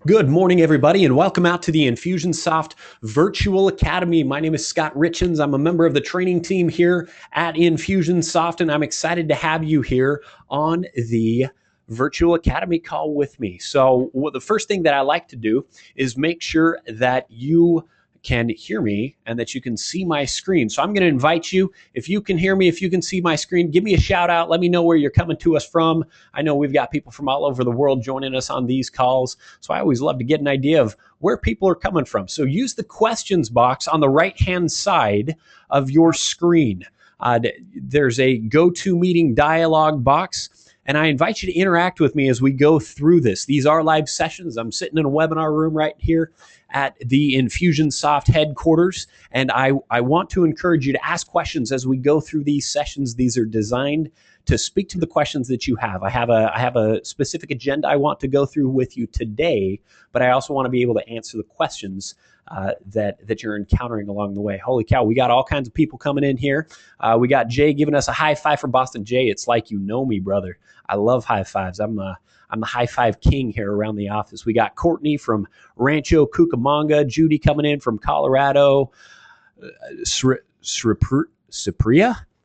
Good morning, everybody, and welcome out to the Infusionsoft Virtual Academy. My name is Scott Richens. I'm a member of the training team here at Infusionsoft, and I'm excited to have you here on the Virtual Academy call with me. So the first thing that I like to do is make sure that you can hear me and that you can see my screen. So I'm going to invite you, if you can hear me, if you can see my screen, give me a shout out. Let me know where you're coming to us from. I know we've got people from all over the world joining us on these calls. So I always love to get an idea of where people are coming from. So use the questions box on the right-hand side of your screen. There's a GoToMeeting dialog box. And I invite you to interact with me as we go through this. These are live sessions. I'm sitting in a webinar room right here at the Infusionsoft headquarters. And I want to encourage you to ask questions as we go through these sessions. These are designed to speak to the questions that you have. I have a specific agenda I want to go through with you today, but I also want to be able to answer the questions that you're encountering along the way. Holy cow, we got all kinds of people coming in here. We got Jay giving us a high five from Boston. Jay, it's like you know me, brother. I love high fives. I'm the high five king here around the office. We got Courtney from Rancho Cucamonga, Judy coming in from Colorado, Cypria.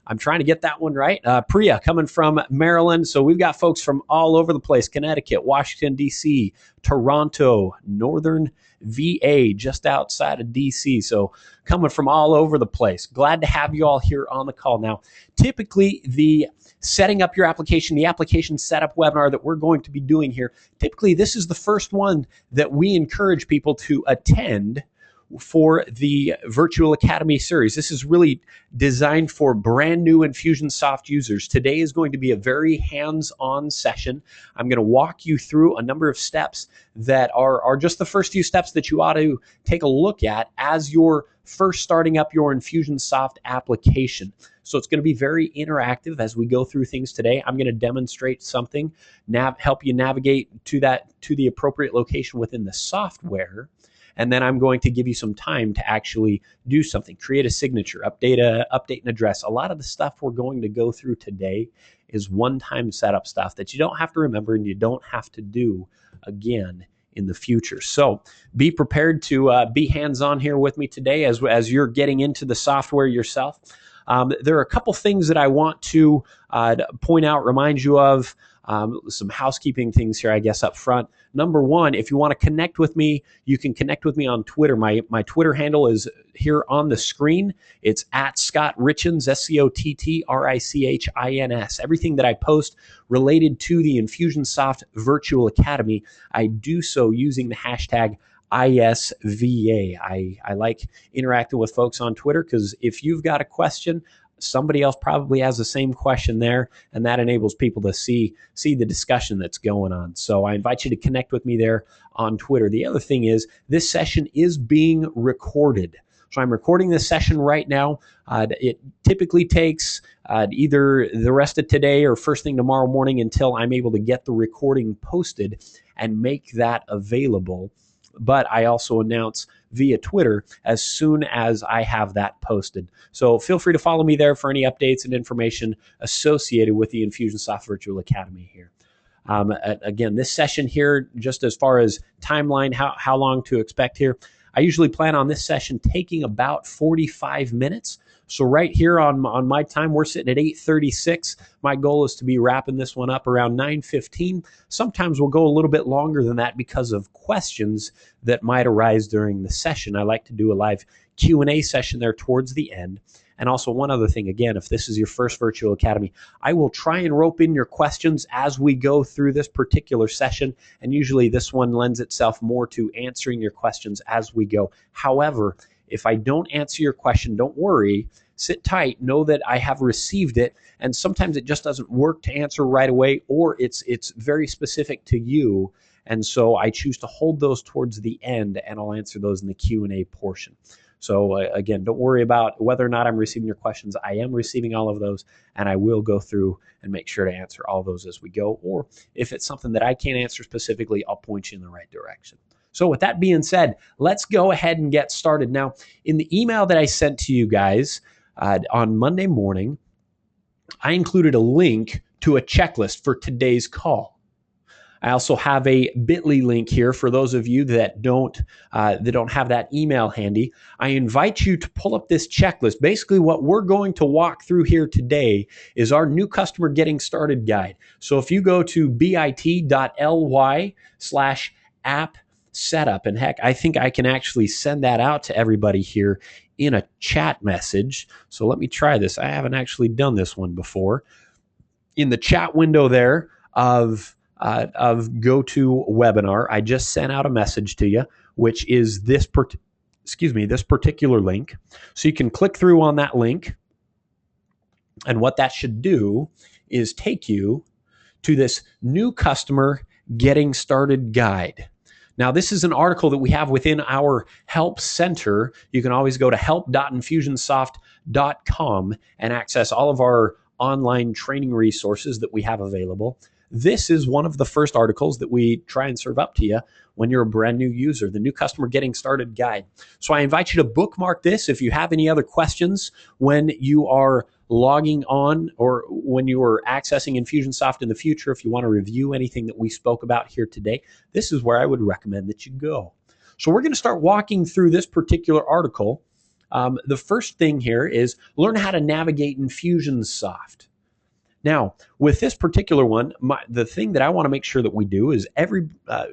I'm trying to get that one right. Priya coming from Maryland. So we've got folks from all over the place: Connecticut, Washington, D.C., Toronto, Northern VA, just outside of D.C. So coming from all over the place. Glad to have you all here on the call. Now, typically the setting up your application, the application setup webinar that we're going to be doing here, typically this is the first one that we encourage people to attend for the Virtual Academy series. This is really designed for brand new Infusionsoft users. Today is going to be a very hands-on session. I'm going to walk you through a number of steps that are just the first few steps that you ought to take a look at as you're first starting up your Infusionsoft application. So it's going to be very interactive as we go through things today. I'm going to demonstrate something, help you navigate to the appropriate location within the software. And then I'm going to give you some time to actually do something, create a signature, update an address. A lot of the stuff we're going to go through today is one-time setup stuff that you don't have to remember and you don't have to do again in the future. So be prepared to be hands-on here with me today as you're getting into the software yourself. There are a couple things that I want to point out, remind you of. Some housekeeping things here, I guess, up front. Number one, if you want to connect with me, you can connect with me on Twitter. My Twitter handle is here on the screen. It's at Scott Richens, SCOTTRICHINS. Everything that I post related to the Infusionsoft Virtual Academy, I do so using the hashtag ISVA. I like interacting with folks on Twitter because if you've got a question, somebody else probably has the same question there, and that enables people to see the discussion that's going on. So I invite you to connect with me there on Twitter. The other thing is this session is being recorded. So I'm recording this session right now. It typically takes either the rest of today or first thing tomorrow morning until I'm able to get the recording posted and make that available. But I also announce via Twitter as soon as I have that posted. So feel free to follow me there for any updates and information associated with the Infusionsoft Virtual Academy here. Again, this session here, just as far as timeline, how long to expect here, I usually plan on this session taking about 45 minutes. So right here on my time, we're sitting at 8:36. My goal is to be wrapping this one up around 9:15. Sometimes we'll go a little bit longer than that because of questions that might arise during the session. I like to do a live Q&A session there towards the end. And also one other thing, again, if this is your first Virtual Academy, I will try and rope in your questions as we go through this particular session. And usually this one lends itself more to answering your questions as we go. However, if I don't answer your question, don't worry. Sit tight. Know that I have received it. And sometimes it just doesn't work to answer right away, or it's very specific to you. And so I choose to hold those towards the end, and I'll answer those in the Q&A portion. So again, don't worry about whether or not I'm receiving your questions. I am receiving all of those, and I will go through and make sure to answer all those as we go. Or if it's something that I can't answer specifically, I'll point you in the right direction. So with that being said, let's go ahead and get started. Now, in the email that I sent to you guys on Monday morning, I included a link to a checklist for today's call. I also have a bit.ly link here for those of you that don't have that email handy. I invite you to pull up this checklist. Basically, what we're going to walk through here today is our new customer getting started guide. So if you go to bit.ly/app setup, and heck, I think I can actually send that out to everybody here in a chat message. So let me try this. I haven't actually done this one before. In the chat window there of GoToWebinar, I just sent out a message to you, which is this particular link. So you can click through on that link, and what that should do is take you to this new customer getting started guide. Now, this is an article that we have within our Help Center. You can always go to help.infusionsoft.com and access all of our online training resources that we have available. This is one of the first articles that we try and serve up to you when you're a brand new user, the new customer getting started guide. So I invite you to bookmark this. If you have any other questions when you are logging on or when you are accessing Infusionsoft in the future, if you want to review anything that we spoke about here today, this is where I would recommend that you go. So we're going to start walking through this particular article. The first thing here is learn how to navigate Infusionsoft. Now, with this particular one, the thing that I want to make sure that we do is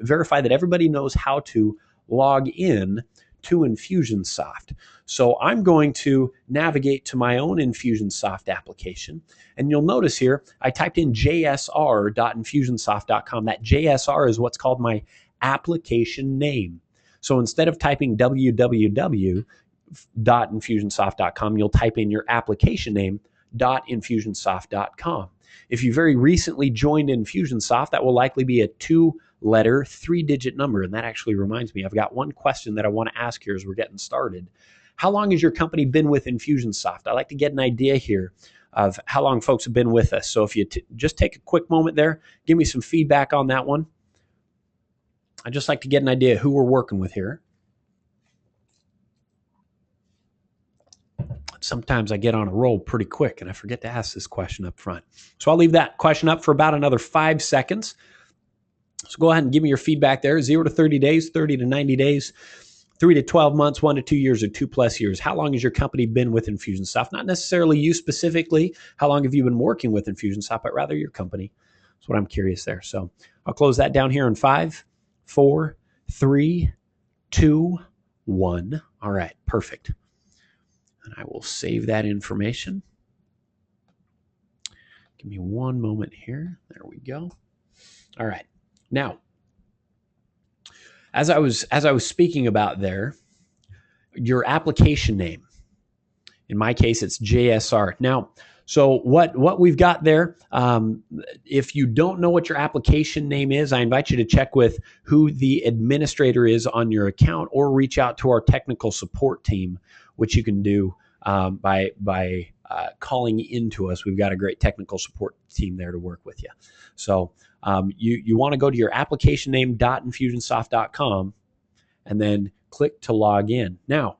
verify that everybody knows how to log in to Infusionsoft. So I'm going to navigate to my own Infusionsoft application. And you'll notice here, I typed in jsr.infusionsoft.com. That JSR is what's called application name. So instead of typing www.infusionsoft.com, you'll type in your application name, .infusionsoft.com. If you very recently joined Infusionsoft, that will likely be a 2-letter, 3-digit number. And that actually reminds me, I've got one question that I want to ask here as we're getting started. How long has your company been with Infusionsoft? I like to get an idea here of how long folks have been with us. So if you just take a quick moment there, give me some feedback on that one. I'd just like to get an idea of who we're working with here. Sometimes I get on a roll pretty quick and I forget to ask this question up front. So I'll leave that question up for about another 5 seconds. So go ahead and give me your feedback there. 0 to 30 days, 30 to 90 days, 3 to 12 months, 1 to 2 years, or 2+ years. How long has your company been with Infusionsoft? Not necessarily you specifically. How long have you been working with Infusionsoft, but rather your company. That's what I'm curious there. So I'll close that down here in 5, 4, 3, 2, 1. All right, perfect. And I will save that information. Give me one moment here. There we go. All right. Now, as I was speaking about there, your application name. In my case, it's JSR. Now, so what we've got there, if you don't know what your application name is, I invite you to check with who the administrator is on your account or reach out to our technical support team, which you can do by calling into us. We've got a great technical support team there to work with you. So you want to go to your application name.infusionsoft.com and then click to log in. Now,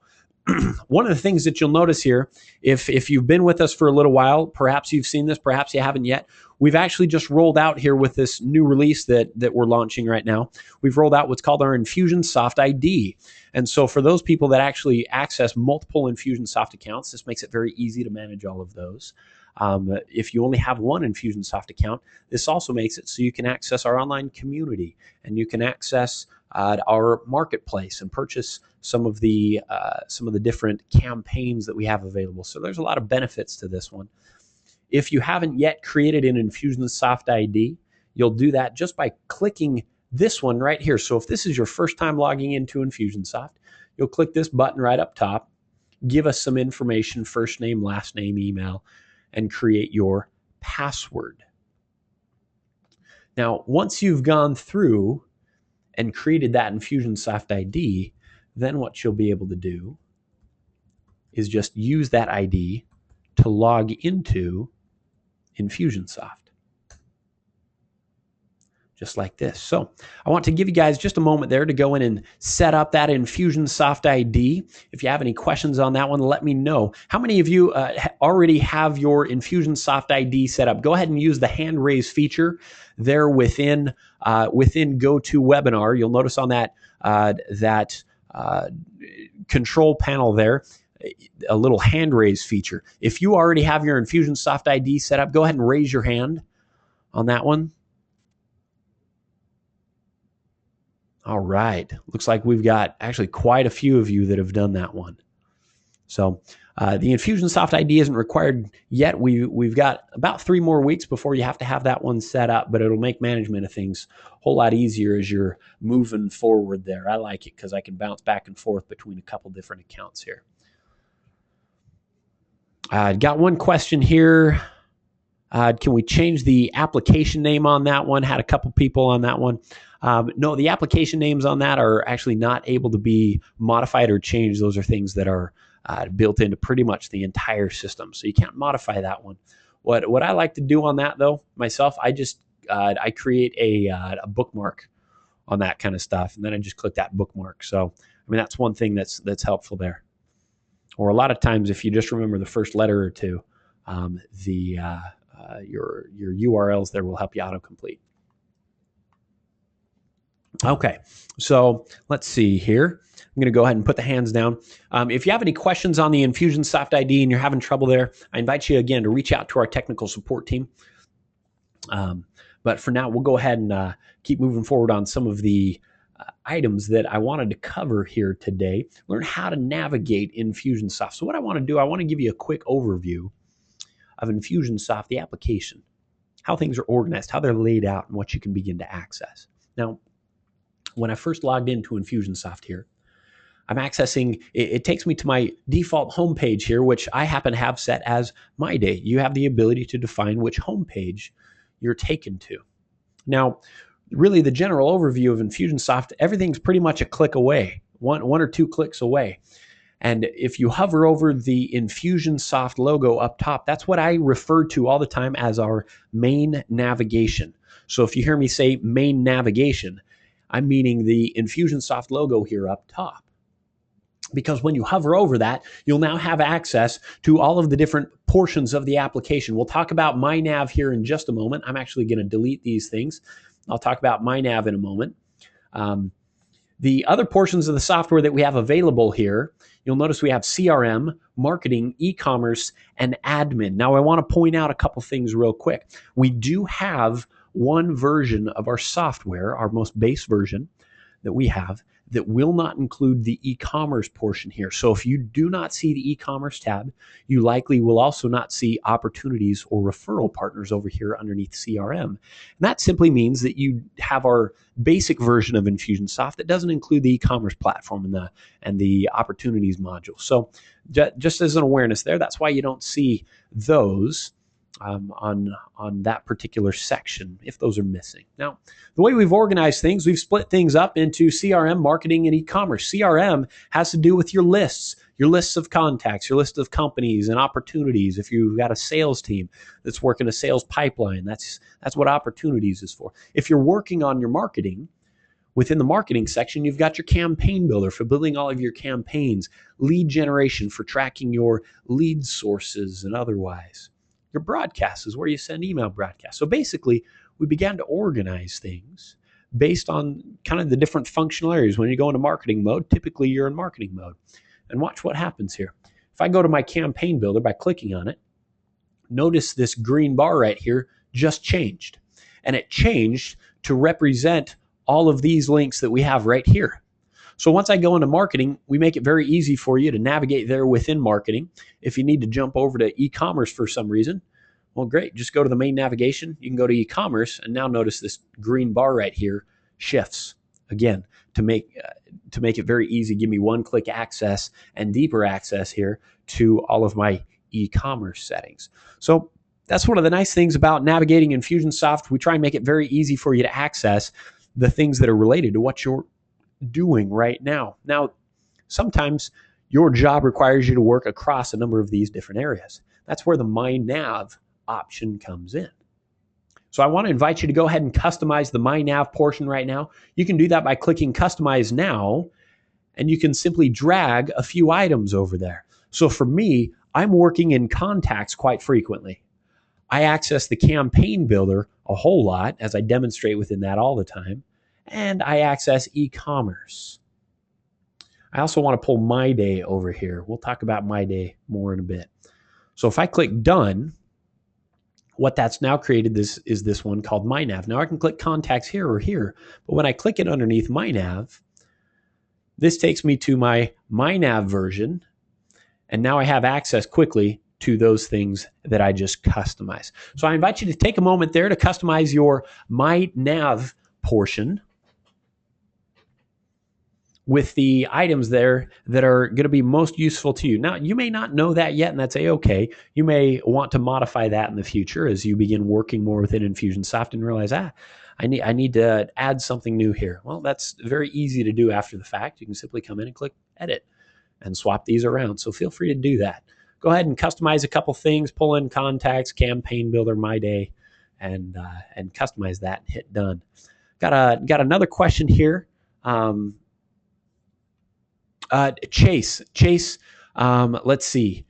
one of the things that you'll notice here, if you've been with us for a little while, perhaps you've seen this, perhaps you haven't yet, we've actually just rolled out here with this new release that we're launching right now. We've rolled out what's called our Infusionsoft Id. And so for those people that actually access multiple Infusionsoft accounts, this makes it very easy to manage all of those. If you only have one Infusionsoft account, this also makes it so you can access our online community and you can access our marketplace and purchase some of the different campaigns that we have available. So there's a lot of benefits to this one. If you haven't yet created an Infusionsoft ID, you'll do that just by clicking this one right here. So if this is your first time logging into Infusionsoft, you'll click this button right up top, give us some information, first name, last name, email, and create your password. Now, once you've gone through and created that Infusionsoft ID, then what you'll be able to do is just use that ID to log into Infusionsoft. just like this. So I want to give you guys just a moment there to go in and set up that Infusionsoft ID. If you have any questions on that one, let me know. How many of you already have your Infusionsoft ID set up? Go ahead and use the hand raise feature there within GoToWebinar. You'll notice on that control panel there, a little hand raise feature. If you already have your Infusionsoft ID set up, go ahead and raise your hand on that one. All right. Looks like we've got actually quite a few of you that have done that one. So the Infusionsoft ID isn't required yet. We've got about 3 more weeks before you have to have that one set up, but it'll make management of things a whole lot easier as you're moving forward there. I like it because I can bounce back and forth between a couple different accounts here. Got one question here. Can we change the application name on that one? Had a couple people on that one. No, the application names on that are actually not able to be modified or changed. Those are things that are built into pretty much the entire system. So you can't modify that one. What I like to do on that, though, myself, I create a bookmark on that kind of stuff, and then I just click that bookmark. So, I mean, that's one thing that's helpful there. Or a lot of times, if you just remember the first letter or two, your URLs there will help you autocomplete. Okay, so let's see here. I'm going to go ahead and put the hands down. If you have any questions on the Infusionsoft ID and you're having trouble there, I invite you again to reach out to our technical support team. But for now, we'll go ahead and keep moving forward on some of the items that I wanted to cover here today. Learn how to navigate Infusionsoft. So what I want to do, I want to give you a quick overview of Infusionsoft, the application, how things are organized, how they're laid out, and what you can begin to access. Now, when I first logged into Infusionsoft here, I'm accessing, it takes me to my default homepage here, which I happen to have set as My Day. You have the ability to define which homepage you're taken to. Now, really the general overview of Infusionsoft, everything's pretty much a click away, one or two clicks away. And if you hover over the Infusionsoft logo up top, that's what I refer to all the time as our main navigation. So if you hear me say main navigation, I'm meaning the Infusionsoft logo here up top. Because when you hover over that, you'll now have access to all of the different portions of the application. We'll talk about My Nav here in just a moment. I'm actually going to delete these things. I'll talk about My Nav in a moment. The other portions of the software that we have available here, you'll notice we have CRM, marketing, e-commerce, and admin. Now, I want to point out a couple things real quick. We do have one version of our software, our most base version that we have, that will not include the e-commerce portion here. So if you do not see the e-commerce tab, you likely will also not see opportunities or referral partners over here underneath CRM. And that simply means that you have our basic version of Infusionsoft that doesn't include the e-commerce platform and the opportunities module. So just as an awareness there, that's why you don't see those on that particular section if those are missing. Now, the way we've organized things, we've split things up into CRM, marketing, and e-commerce. CRM has to do with your lists of contacts, your list of companies and opportunities. If you've got a sales team that's working a sales pipeline, that's what opportunities is for. If you're working on your marketing, within the marketing section, you've got your campaign builder for building all of your campaigns, lead generation for tracking your lead sources and otherwise. Your broadcasts is where you send email broadcasts. So basically, we began to organize things based on kind of the different functional areas. When you go into marketing mode, typically you're in marketing mode. And watch what happens here. If I go to my campaign builder by clicking on it, notice this green bar right here just changed. And it changed to represent all of these links that we have right here. So once I go into marketing, we make it very easy for you to navigate there within marketing. If you need to jump over to e-commerce for some reason, well, great. Just go to the main navigation. You can go to e-commerce, and now notice this green bar right here shifts again to make it very easy. Give me one-click access and deeper access here to all of my e-commerce settings. So that's one of the nice things about navigating Infusionsoft. We try and make it very easy for you to access the things that are related to what you're doing right now. Now, sometimes your job requires you to work across a number of these different areas. That's where the My Nav option comes in. So I want to invite you to go ahead and customize the My Nav portion right now. You can do that by clicking Customize Now, and you can simply drag a few items over there. So for me, I'm working in contacts quite frequently. I access the campaign builder a whole lot, as I demonstrate within that all the time, and I access e-commerce. I also want to pull My Day over here. We'll talk about My Day more in a bit. So if I click Done, what that's now created is this one called My Nav. Now I can click Contacts here or here, but when I click it underneath My Nav, this takes me to my Nav version, and now I have access quickly to those things that I just customized. So I invite you to take a moment there to customize your My Nav portion with the items there that are going to be most useful to you. Now, you may not know that yet, and that's A-okay. You may want to modify that in the future as you begin working more within Infusionsoft and realize, I need to add something new here. Well, that's very easy to do after the fact. You can simply come in and click Edit and swap these around. So feel free to do that. Go ahead and customize a couple things, pull in contacts, campaign builder, My Day, and customize that and hit Done. Got another question here. Chase, let's see.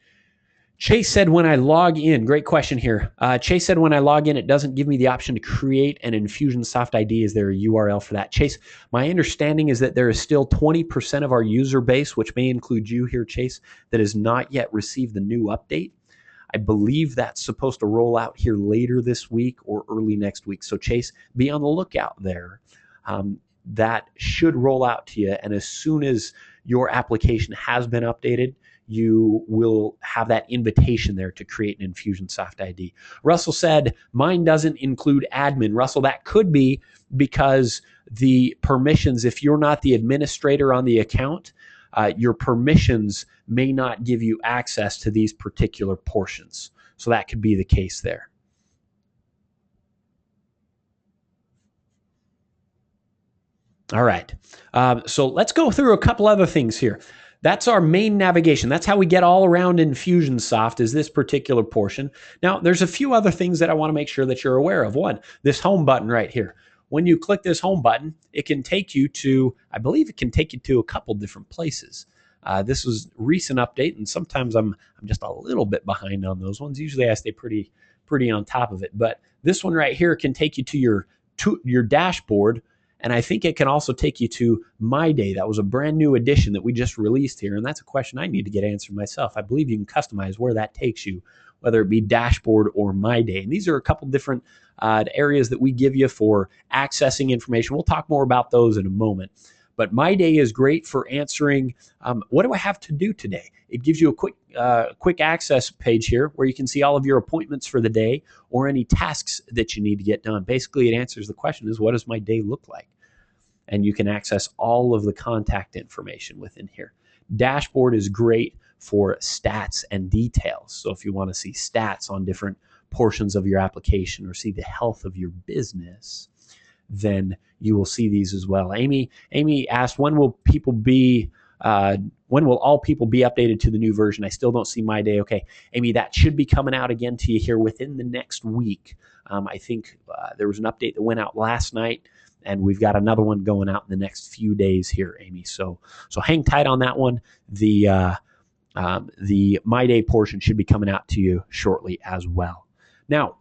Chase said when I log in, great question here. Chase said when I log in, it doesn't give me the option to create an Infusionsoft ID. Is there a URL for that? Chase, my understanding is that there is still 20% of our user base, which may include you here, Chase, that has not yet received the new update. I believe that's supposed to roll out here later this week or early next week. So Chase, be on the lookout there. That should roll out to you. And as soon as your application has been updated, you will have that invitation there to create an Infusionsoft ID. Russell said, mine doesn't include admin. Russell, that could be because the permissions, if you're not the administrator on the account, your permissions may not give you access to these particular portions. So that could be the case there. All right, so let's go through a couple other things here. That's our main navigation. That's how we get all around Infusionsoft, is this particular portion. Now, there's a few other things that I want to make sure that you're aware of. One, this home button right here. When you click this home button, it can take you to, I believe it can take you to a couple different places. This was a recent update, and sometimes I'm just a little bit behind on those ones. Usually I stay pretty on top of it. But this one right here can take you to your dashboard. And I think it can also take you to My Day. That was a brand new addition that we just released here. And that's a question I need to get answered myself. I believe you can customize where that takes you, whether it be Dashboard or My Day. And these are a couple different areas that we give you for accessing information. We'll talk more about those in a moment. But My Day is great for answering, what do I have to do today? It gives you a quick access page here where you can see all of your appointments for the day or any tasks that you need to get done. Basically, it answers the question is, what does my day look like? And you can access all of the contact information within here. Dashboard is great for stats and details. So if you want to see stats on different portions of your application or see the health of your business, then you will see these as well. Amy asked, when will all people be updated to the new version? I still don't see My Day. Okay, Amy, that should be coming out again to you here within the next week. I think there was an update that went out last night, and we've got another one going out in the next few days here, Amy. So hang tight on that one. The My Day portion should be coming out to you shortly as well. Now,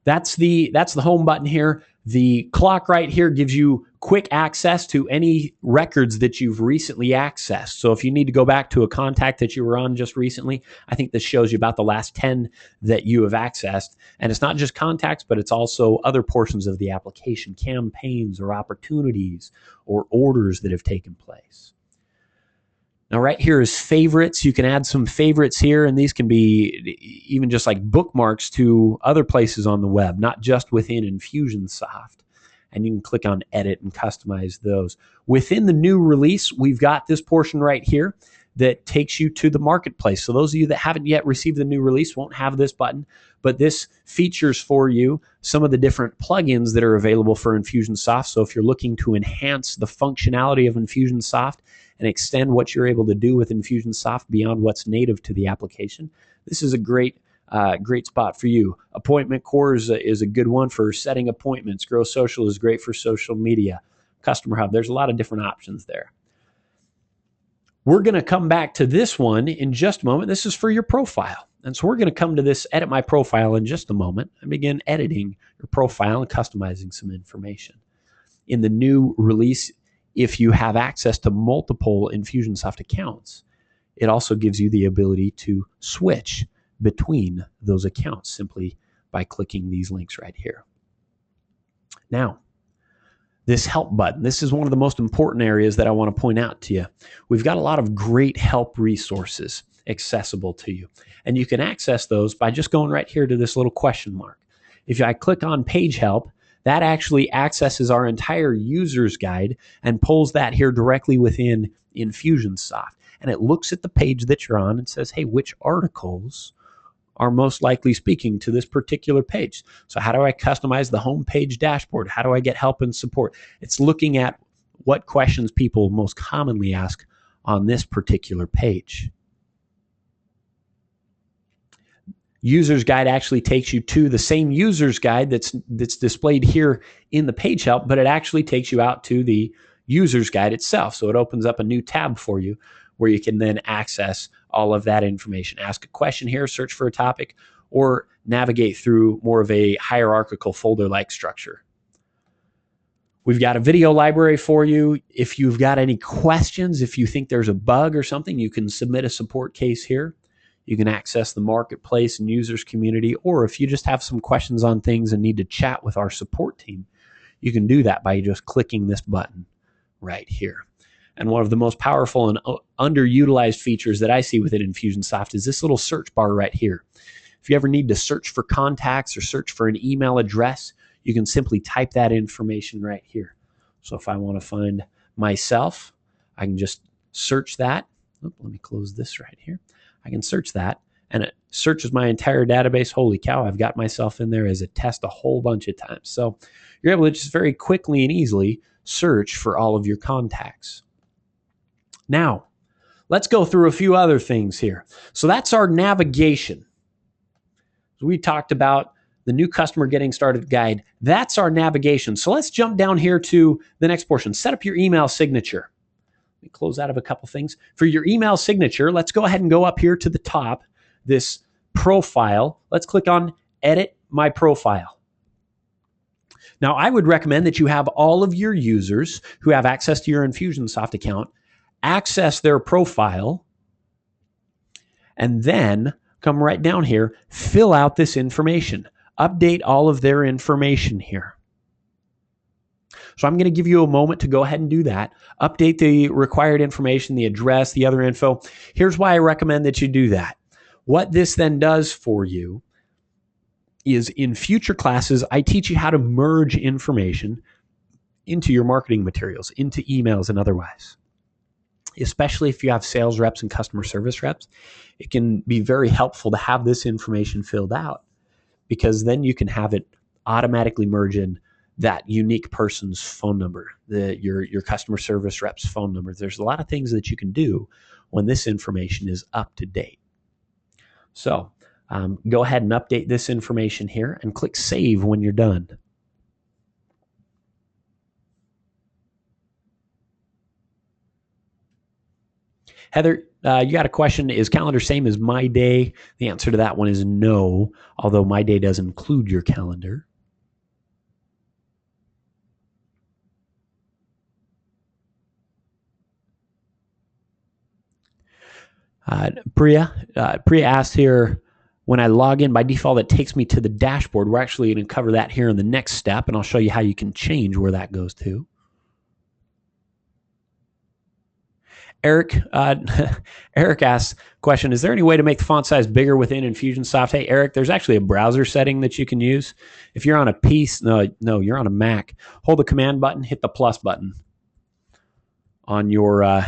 that's the home button here. The clock right here gives you quick access to any records that you've recently accessed. So if you need to go back to a contact that you were on just recently, I think this shows you about the last 10 that you have accessed. And it's not just contacts, but it's also other portions of the application, campaigns or opportunities or orders that have taken place. Now, right here is favorites. You can add some favorites here, and these can be even just like bookmarks to other places on the web, not just within Infusionsoft. And you can click on Edit and customize those. Within the new release, we've got this portion right here that takes you to the marketplace. So those of you that haven't yet received the new release won't have this button, but this features for you some of the different plugins that are available for Infusionsoft. So if you're looking to enhance the functionality of Infusionsoft and extend what you're able to do with Infusionsoft beyond what's native to the application, this is a great great spot for you. Appointment Core is a good one for setting appointments. Grow Social is great for social media. Customer Hub, there's a lot of different options there. We're going to come back to this one in just a moment. This is for your profile. And so we're going to come to this edit my profile in just a moment and begin editing your profile and customizing some information. In the new release, if you have access to multiple Infusionsoft accounts, it also gives you the ability to switch between those accounts simply by clicking these links right here. Now, this help button, this is one of the most important areas that I want to point out to you. We've got a lot of great help resources accessible to you, and you can access those by just going right here to this little question mark. If I click on page help, that actually accesses our entire user's guide and pulls that here directly within Infusionsoft. And it looks at the page that you're on and says, hey, which articles are most likely speaking to this particular page? So how do I customize the homepage dashboard? How do I get help and support? It's looking at what questions people most commonly ask on this particular page. User's guide actually takes you to the same user's guide that's displayed here in the page help, but it actually takes you out to the user's guide itself. So it opens up a new tab for you where you can then access all of that information. Ask a question here, search for a topic, or navigate through more of a hierarchical folder-like structure. We've got a video library for you. If you've got any questions, if you think there's a bug or something, you can submit a support case here. You can access the marketplace and users community, or if you just have some questions on things and need to chat with our support team, you can do that by just clicking this button right here. And one of the most powerful and underutilized features that I see within Infusionsoft is this little search bar right here. If you ever need to search for contacts or search for an email address, you can simply type that information right here. So if I want to find myself, I can just search that. Let me close this right here. I can search that, and it searches my entire database. Holy cow, I've got myself in there as a test a whole bunch of times. So you're able to just very quickly and easily search for all of your contacts. Now, let's go through a few other things here. So that's our navigation. We talked about the new customer getting started guide. That's our navigation. So let's jump down here to the next portion. Set up your email signature. Let me close out of a couple things. For your email signature, let's go ahead and go up here to the top, this profile. Let's click on Edit My Profile. Now, I would recommend that you have all of your users who have access to your Infusionsoft account access their profile, and then come right down here, fill out this information, update all of their information here. So I'm going to give you a moment to go ahead and do that. Update the required information, the address, the other info. Here's why I recommend that you do that. What this then does for you is in future classes, I teach you how to merge information into your marketing materials, into emails and otherwise. Especially if you have sales reps and customer service reps, it can be very helpful to have this information filled out, because then you can have it automatically merge in that unique person's phone number, your customer service rep's phone number. There's a lot of things that you can do when this information is up to date. So go ahead and update this information here and click Save when you're done. Heather, you got a question. Is calendar same as My Day? The answer to that one is no, although My Day does include your calendar. Priya asked here, when I log in, by default, it takes me to the dashboard. We're actually going to cover that here in the next step, and I'll show you how you can change where that goes to. Eric asks, question, is there any way to make the font size bigger within Infusionsoft? Hey, Eric, there's actually a browser setting that you can use. If you're on a piece, no, you're on a Mac, hold the command button, hit the plus button on your,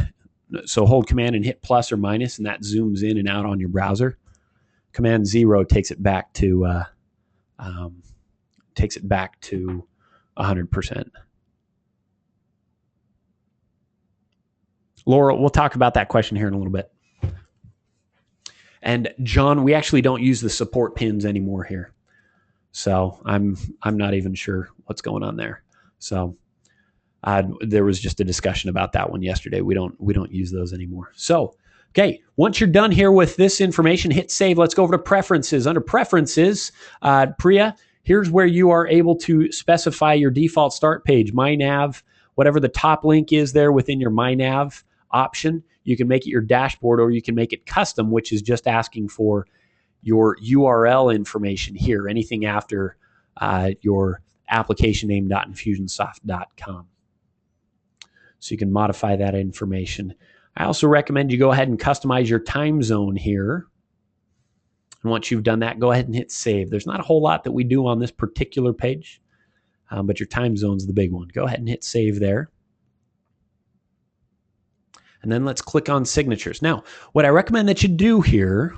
so hold command and hit plus or minus, and that zooms in and out on your browser. Command 0 takes it back to 100%. Laura, we'll talk about that question here in a little bit. And John, we actually don't use the support pins anymore here. So I'm not even sure what's going on there. So there was just a discussion about that one yesterday. We don't use those anymore. So, okay, once you're done here with this information, hit save. Let's go over to preferences. Under preferences, Priya, here's where you are able to specify your default start page, My Nav, whatever the top link is there within your My Nav option. You can make it your dashboard, or you can make it custom, which is just asking for your URL information here, anything after your application name.infusionsoft.com. So you can modify that information. I also recommend you go ahead and customize your time zone here. And once you've done that, go ahead and hit save. There's not a whole lot that we do on this particular page, but your time zone's the big one. Go ahead and hit save there. And then let's click on signatures. Now, what I recommend that you do here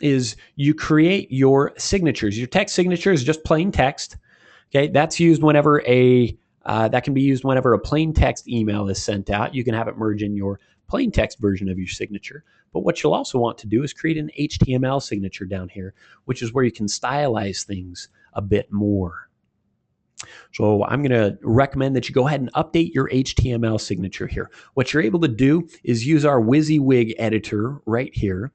is you create your signatures. Your text signature is just plain text. Okay, that's used whenever that can be used whenever a plain text email is sent out. You can have it merge in your plain text version of your signature. But what you'll also want to do is create an HTML signature down here, which is where you can stylize things a bit more. So I'm going to recommend that you go ahead and update your HTML signature here. What you're able to do is use our WYSIWYG editor right here.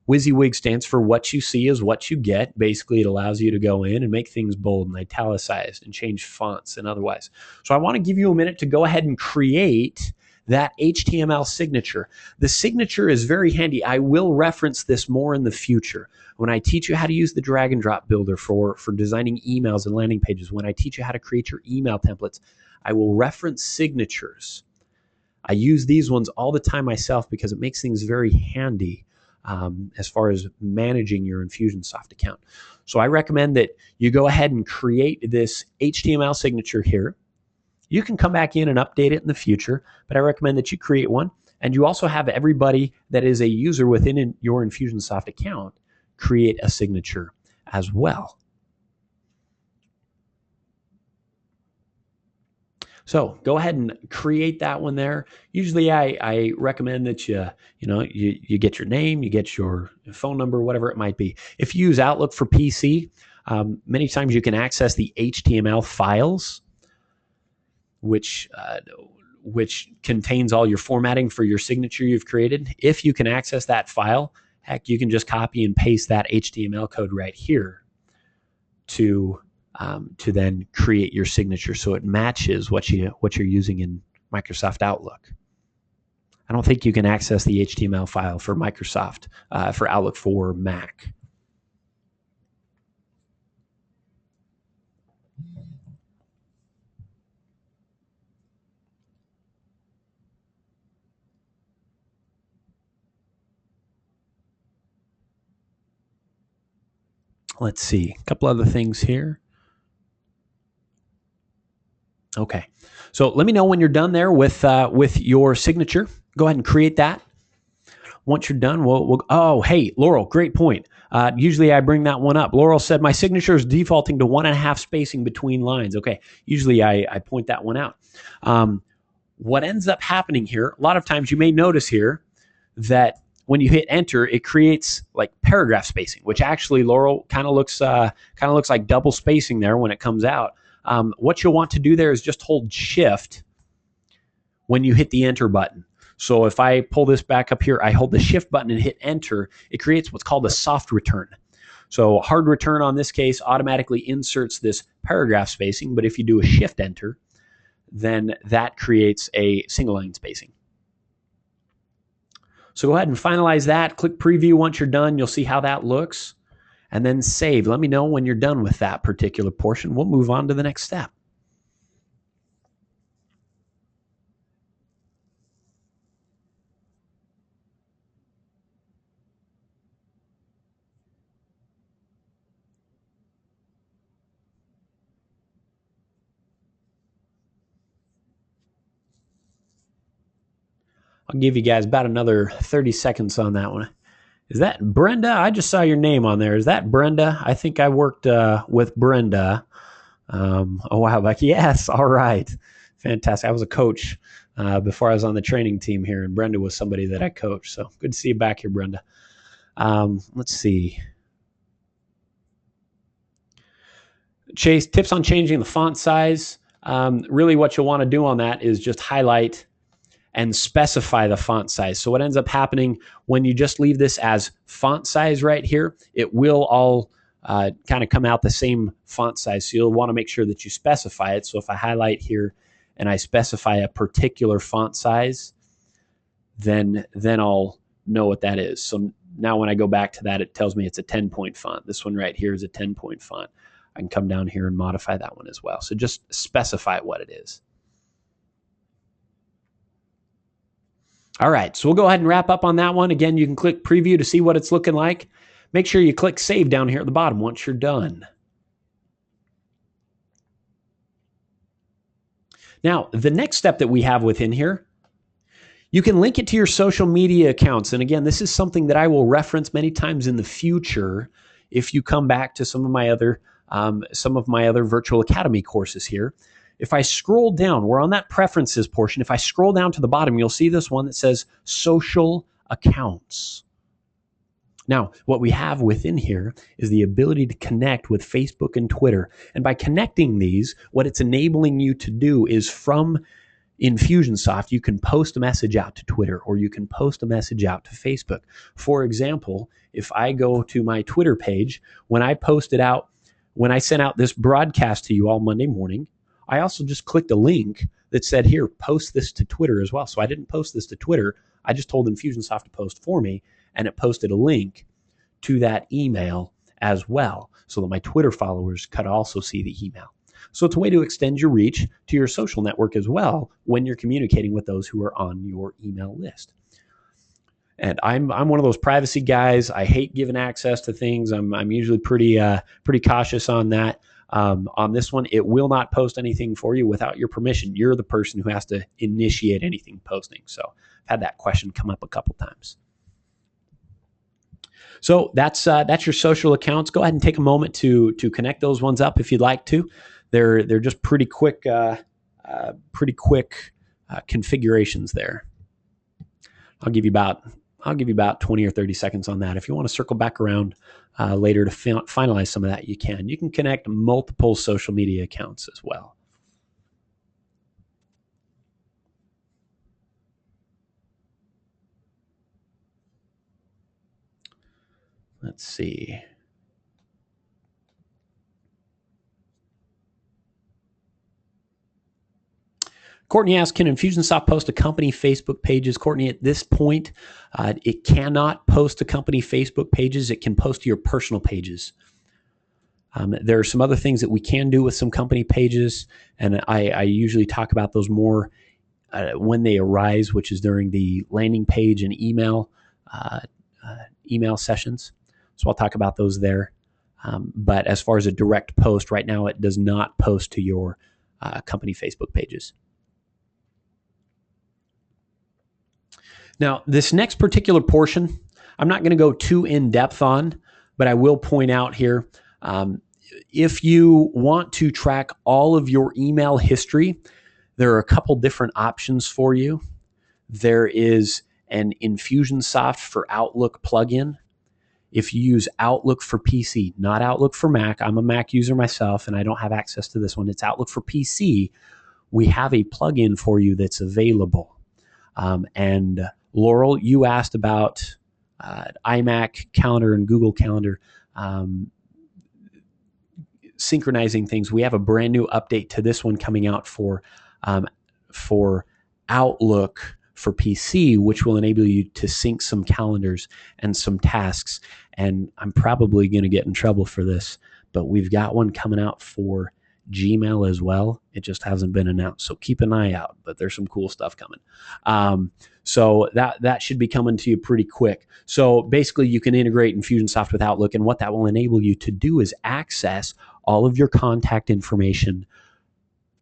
WYSIWYG stands for what you see is what you get. Basically, it allows you to go in and make things bold and italicized and change fonts and otherwise. So I want to give you a minute to go ahead and create that HTML signature. The signature is very handy. I will reference this more in the future. When I teach you how to use the drag and drop builder for designing emails and landing pages, when I teach you how to create your email templates, I will reference signatures. I use these ones all the time myself because it makes things very handy as far as managing your Infusionsoft account. So I recommend that you go ahead and create this HTML signature here. You can come back in and update it in the future, but I recommend that you create one. And you also have everybody that is a user within your Infusionsoft account create a signature as well. So go ahead and create that one there. Usually I recommend that you get your name, you get your phone number, whatever it might be. If you use Outlook for PC, many times you can access the HTML files, which contains all your formatting for your signature you've created. If you can access that file, heck, you can just copy and paste that HTML code right here to then create your signature so it matches what you're using in Microsoft Outlook. I don't think you can access the HTML file for Microsoft, for Outlook for Mac. Let's see, a couple other things here. Okay, so let me know when you're done there with your signature. Go ahead and create that. Once you're done, oh, hey, Laurel, great point. Usually I bring that one up. Laurel said, my signature is defaulting to 1.5 spacing between lines. Okay, usually I point that one out. What ends up happening here, a lot of times you may notice here that when you hit enter, it creates like paragraph spacing, which actually, Laurel, kind of looks like double spacing there when it comes out. What you'll want to do there is just hold shift when you hit the enter button. So if I pull this back up here, I hold the shift button and hit enter, it creates what's called a soft return. So hard return on this case automatically inserts this paragraph spacing, but if you do a shift enter, then that creates a single line spacing. So go ahead and finalize that. Click preview once you're done. You'll see how that looks. And then save. Let me know when you're done with that particular portion. We'll move on to the next step. I'll give you guys about another 30 seconds on that one. Is that Brenda? I just saw your name on there. Is that Brenda? I think I worked with Brenda a while back. Yes, all right. Fantastic. I was a coach before I was on the training team here, and Brenda was somebody that I coached. So good to see you back here, Brenda. Let's see. Chase, tips on changing the font size. Really what you'll want to do on that is just highlight and specify the font size. So what ends up happening when you just leave this as font size right here, it will all kind of come out the same font size. So you'll want to make sure that you specify it. So if I highlight here and I specify a particular font size, then I'll know what that is. So now when I go back to that, it tells me it's a 10-point font. This one right here is a 10-point font. I can come down here and modify that one as well. So just specify what it is. All right, so we'll go ahead and wrap up on that one. Again, you can click preview to see what it's looking like. Make sure you click save down here at the bottom once you're done. Now, the next step that we have within here, you can link it to your social media accounts. And again, this is something that I will reference many times in the future if you come back to some of my other Virtual Academy courses here. If I scroll down, we're on that preferences portion. If I scroll down to the bottom, you'll see this one that says social accounts. Now, what we have within here is the ability to connect with Facebook and Twitter. And by connecting these, what it's enabling you to do is from Infusionsoft, you can post a message out to Twitter or you can post a message out to Facebook. For example, if I go to my Twitter page, when I sent out this broadcast to you all Monday morning, I also just clicked a link that said, here, post this to Twitter as well. So I didn't post this to Twitter. I just told Infusionsoft to post for me, and it posted a link to that email as well so that my Twitter followers could also see the email. So it's a way to extend your reach to your social network as well when you're communicating with those who are on your email list. And I'm one of those privacy guys. I hate giving access to things. I'm usually pretty cautious on that. On this one, it will not post anything for you without your permission. You're the person who has to initiate anything posting. So I've had that question come up a couple times. So that's your social accounts. Go ahead and take a moment to connect those ones up if you'd like to. They're just pretty quick configurations there. I'll give you about 20 or 30 seconds on that. If you want to circle back around later to finalize some of that, you can. You can connect multiple social media accounts as well. Let's see. Courtney asks, can Infusionsoft post to company Facebook pages? Courtney, at this point, it cannot post to company Facebook pages. It can post to your personal pages. There are some other things that we can do with some company pages, and I usually talk about those more when they arise, which is during the landing page and email sessions. So I'll talk about those there. But as far as a direct post, right now it does not post to your company Facebook pages. Now, this next particular portion, I'm not going to go too in-depth on, but I will point out here, if you want to track all of your email history, there are a couple different options for you. There is an Infusionsoft for Outlook plugin. If you use Outlook for PC, not Outlook for Mac, I'm a Mac user myself and I don't have access to this one. It's Outlook for PC. We have a plugin for you that's available. And Laurel, you asked about iMac Calendar and Google Calendar synchronizing things. We have a brand new update to this one coming out for Outlook for PC, which will enable you to sync some calendars and some tasks. And I'm probably going to get in trouble for this, but we've got one coming out for Gmail as well. It just hasn't been announced, so keep an eye out, but there's some cool stuff coming. So that should be coming to you pretty quick. So basically you can integrate Infusionsoft with Outlook, and what that will enable you to do is access all of your contact information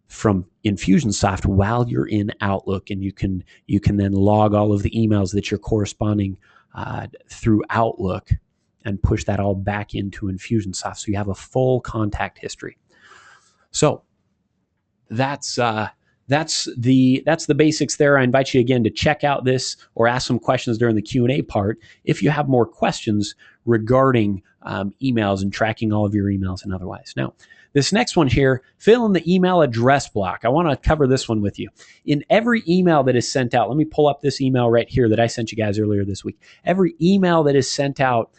from Infusionsoft while you're in Outlook, and you can then log all of the emails that you're corresponding through Outlook and push that all back into Infusionsoft, so you have a full contact history. So that's that's the basics there. I invite you again to check out this or ask some questions during the Q&A part if you have more questions regarding emails and tracking all of your emails and otherwise. Now, this next one here, fill in the email address block. I want to cover this one with you. In every email that is sent out, let me pull up this email right here that I sent you guys earlier this week. Every email that is sent out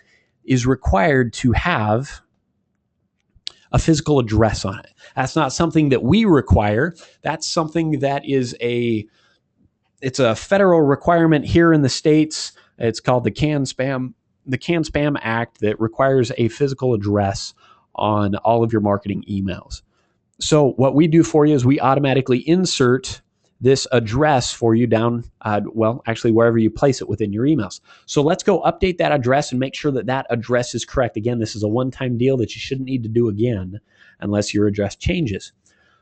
is required to have a physical address on it. That's not something that we require. That's something that is it's a federal requirement here in the States. It's called the CAN Spam Act that requires a physical address on all of your marketing emails. So what we do for you is we automatically insert this address for you down, actually wherever you place it within your emails. So let's go update that address and make sure that that address is correct. Again, this is a one-time deal that you shouldn't need to do again unless your address changes.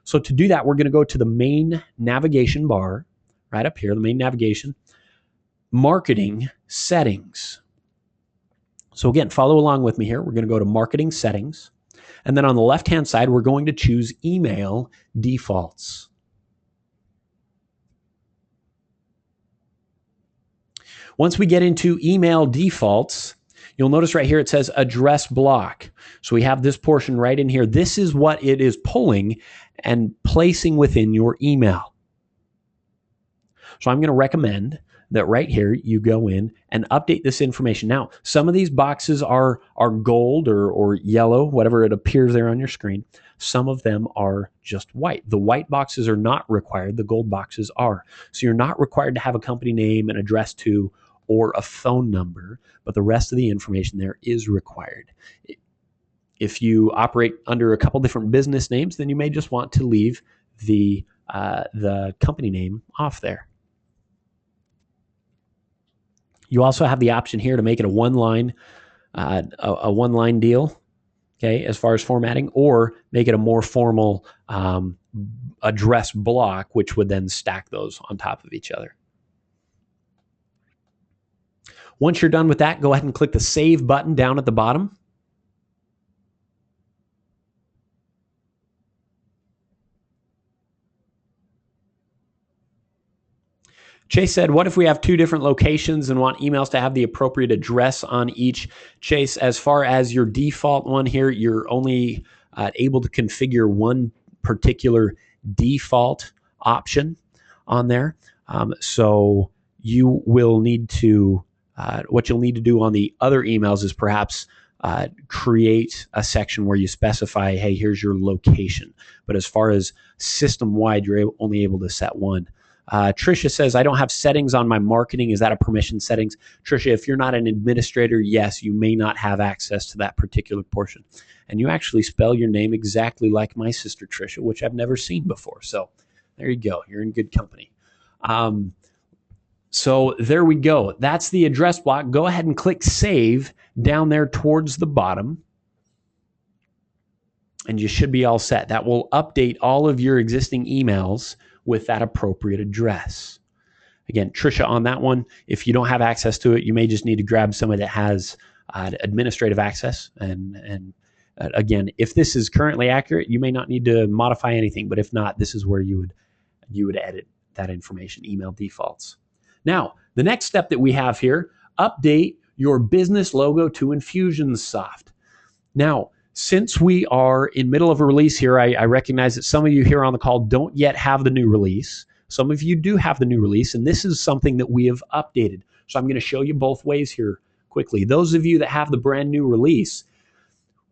So to do that, we're going to go to the main navigation bar right up here, the main navigation, marketing settings. So again, follow along with me here. We're going to go to marketing settings. And then on the left-hand side, we're going to choose email defaults. Once we get into email defaults, you'll notice right here it says address block. So we have this portion right in here. This is what it is pulling and placing within your email. So I'm going to recommend that right here you go in and update this information. Now, some of these boxes are gold or yellow, whatever it appears there on your screen. Some of them are just white. The white boxes are not required. The gold boxes are. So you're not required to have a company name, an address to, or a phone number, but the rest of the information there is required. If you operate under a couple different business names, then you may just want to leave the company name off there. You also have the option here to make it a one-line deal, okay, as far as formatting, or make it a more formal address block, which would then stack those on top of each other. Once you're done with that, go ahead and click the Save button down at the bottom. Chase said, what if we have two different locations and want emails to have the appropriate address on each? Chase, as far as your default one here, you're only able to configure one particular default option on there. So you will need to, what you'll need to do on the other emails is perhaps create a section where you specify, hey, here's your location. But as far as system-wide, you're only able to set one. Tricia says, I don't have settings on my marketing. Is that a permission settings? Tricia, if you're not an administrator, yes, you may not have access to that particular portion. And you actually spell your name exactly like my sister Tricia, which I've never seen before. So there you go. You're in good company. So there we go. That's the address block. Go ahead and click Save down there towards the bottom. And you should be all set. That will update all of your existing emails with that appropriate address. Again, Tricia, on that one, if you don't have access to it, you may just need to grab somebody that has administrative access. And again, if this is currently accurate, you may not need to modify anything. But if not, this is where you would edit that information, email defaults. Now, the next step that we have here, update your business logo to Infusionsoft. Now, since we are in middle of a release here, I recognize that some of you here on the call don't yet have the new release. Some of you do have the new release, and this is something that we have updated. So I'm going to show you both ways here quickly. Those of you that have the brand new release,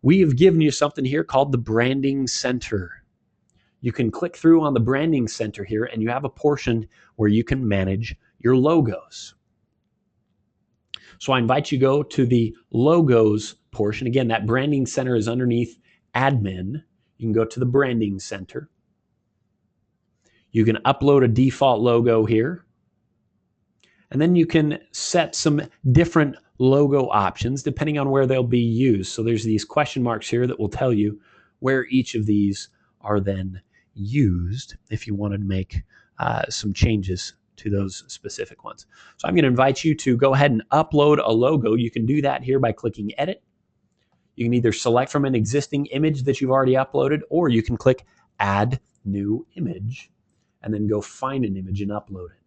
we have given you something here called the Branding Center. You can click through on the Branding Center here, and you have a portion where you can manage your logos. So I invite you to go to the logos portion. Again, that Branding Center is underneath admin. You can go to the Branding Center. You can upload a default logo here. And then you can set some different logo options depending on where they'll be used. So there's these question marks here that will tell you where each of these are then used if you wanted to make some changes to those specific ones. So I'm going to invite you to go ahead and upload a logo. You can do that here by clicking Edit. You can either select from an existing image that you've already uploaded, or you can click Add New Image. and then go find an image and upload it.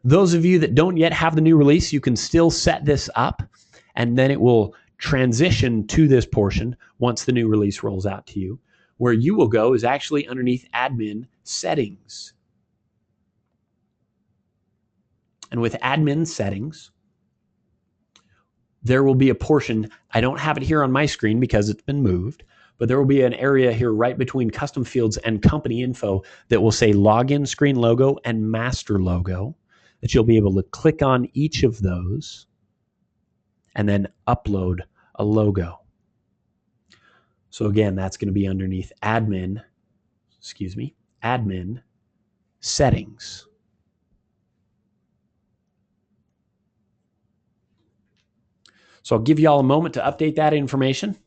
Those of you that don't yet have the new release, you can still set this up, and then it will transition to this portion once the new release rolls out to you. Where you will go is actually underneath Admin Settings. And with Admin Settings, there will be a portion, I don't have it here on my screen because it's been moved, but there will be an area here right between custom fields and company info that will say login screen logo and master logo, that you'll be able to click on each of those and then upload a logo. So again, that's going to be underneath Admin Settings. So I'll give you all a moment to update that information.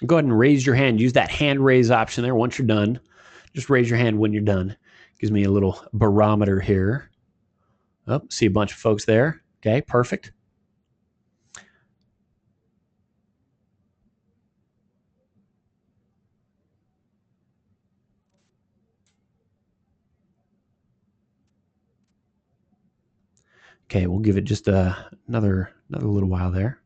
Go ahead and raise your hand. Use that hand raise option there once you're done. Just raise your hand when you're done. Gives me a little barometer here. Oh, see a bunch of folks there. Okay, perfect. Okay, we'll give it just another little while there.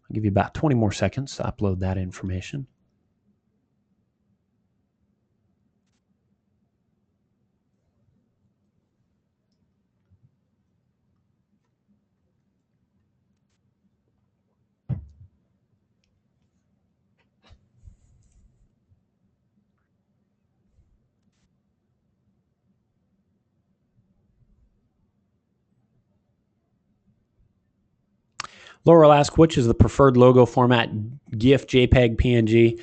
I'll give you about 20 more seconds to upload that information. Laurel asked, which is the preferred logo format, GIF, JPEG, PNG?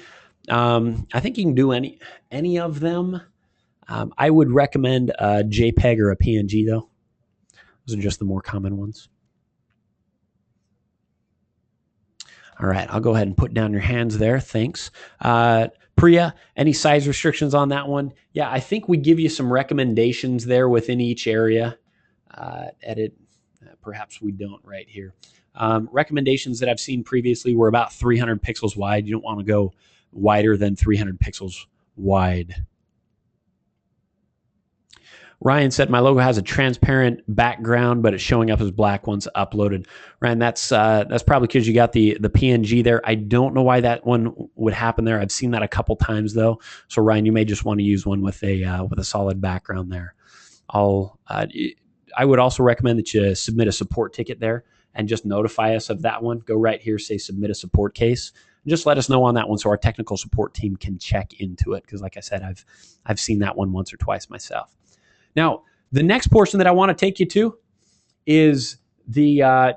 I think you can do any of them. I would recommend a JPEG or a PNG, though. Those are just the more common ones. All right, I'll go ahead and put down your hands there. Thanks. Priya, any size restrictions on that one? Yeah, I think we give you some recommendations there within each area. Edit, perhaps we don't right here. Recommendations that I've seen previously were about 300 pixels wide. You don't want to go wider than 300 pixels wide. Ryan said, my logo has a transparent background, but it's showing up as black once uploaded. Ryan, that's probably because you got the PNG there. I don't know why that one would happen there. I've seen that a couple times though. So Ryan, you may just want to use one with a solid background there. I would also recommend that you submit a support ticket there and just notify us of that one. Go right here, say submit a support case. And just let us know on that one so our technical support team can check into it. Because like I said, I've seen that one once or twice myself. Now, the next portion that I want to take you to is the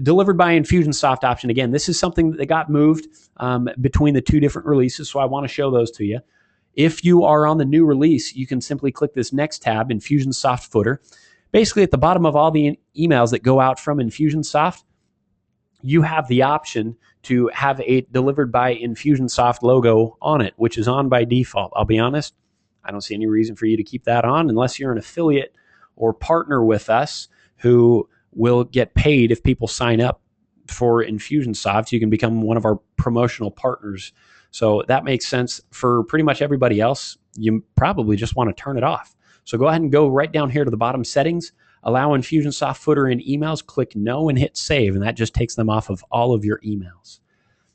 delivered by Infusionsoft option. Again, this is something that got moved between the two different releases, so I want to show those to you. If you are on the new release, you can simply click this next tab, Infusionsoft Footer. Basically, at the bottom of all the emails that go out from Infusionsoft, you have the option to have a delivered by Infusionsoft logo on it, which is on by default. I'll be honest, I don't see any reason for you to keep that on unless you're an affiliate or partner with us who will get paid if people sign up for Infusionsoft. You can become one of our promotional partners. So that makes sense. For pretty much everybody else, you probably just want to turn it off. So go ahead and go right down here to the bottom settings, allow Infusionsoft Footer in emails, click no and hit save, and that just takes them off of all of your emails.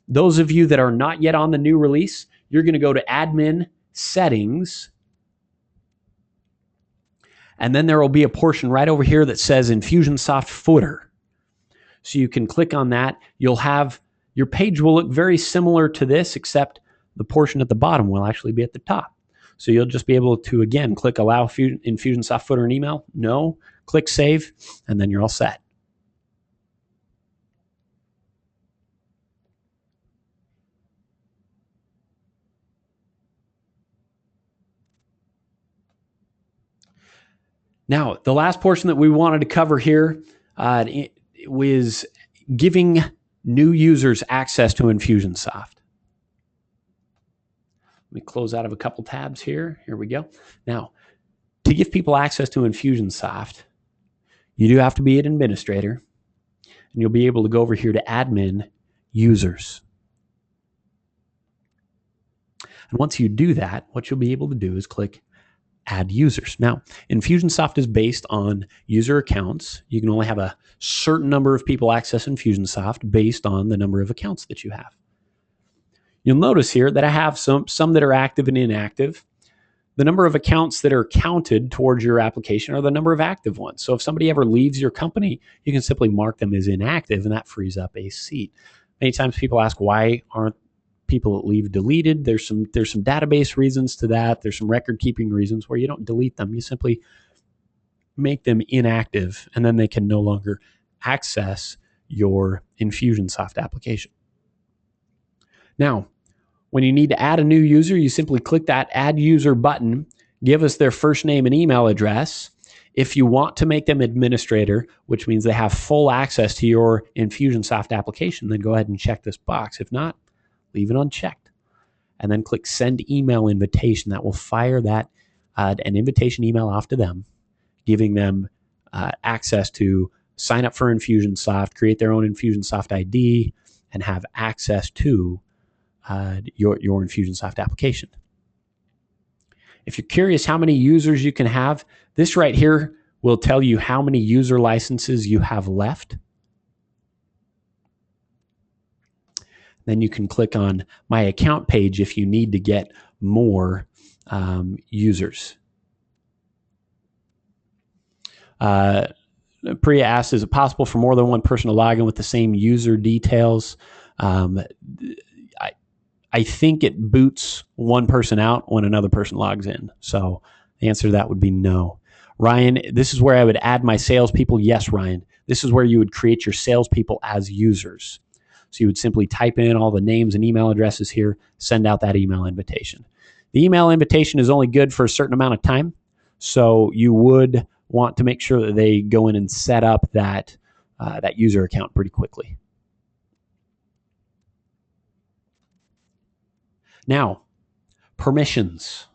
Those of you that are not yet on the new release, you're going to go to Admin Settings, and then there will be a portion right over here that says Infusionsoft Footer. So you can click on that. You'll have, your page will look very similar to this, except the portion at the bottom will actually be at the top. So you'll just be able to, again, click allow Infusionsoft Footer and email, no, click save, and then you're all set. Now, the last portion that we wanted to cover here it was giving new users access to Infusionsoft. Let me close out of a couple tabs here. Here we go. Now, to give people access to Infusionsoft, you do have to be an administrator, and you'll be able to go over here to admin users. And once you do that, what you'll be able to do is click add users. Now, Infusionsoft is based on user accounts. You can only have a certain number of people access Infusionsoft based on the number of accounts that you have. You'll notice here that I have some that are active and inactive. The number of accounts that are counted towards your application are the number of active ones. So if somebody ever leaves your company, you can simply mark them as inactive, and that frees up a seat. Many times people ask, why aren't people that leave deleted? There's some database reasons to that. There's some record keeping reasons where you don't delete them. You simply make them inactive, and then they can no longer access your Infusionsoft application. Now, when you need to add a new user, you simply click that add user button, give us their first name and email address. If you want to make them administrator, which means they have full access to your Infusionsoft application, then go ahead and check this box. If not, leave it unchecked, and then click send email invitation. That will fire that an invitation email off to them, giving them access to sign up for Infusionsoft, create their own Infusionsoft ID, and have access to your Infusionsoft application. If you're curious how many users you can have, this right here will tell you how many user licenses you have left. Then you can click on My Account page if you need to get more users. Priya asks, is it possible for more than one person to log in with the same user details? I think it boots one person out when another person logs in. So the answer to that would be no. Ryan, this is where I would add my salespeople. Yes, Ryan. This is where you would create your salespeople as users. So you would simply type in all the names and email addresses here, send out that email invitation. The email invitation is only good for a certain amount of time. So you would want to make sure that they go in and set up that user account pretty quickly. Now, permissions.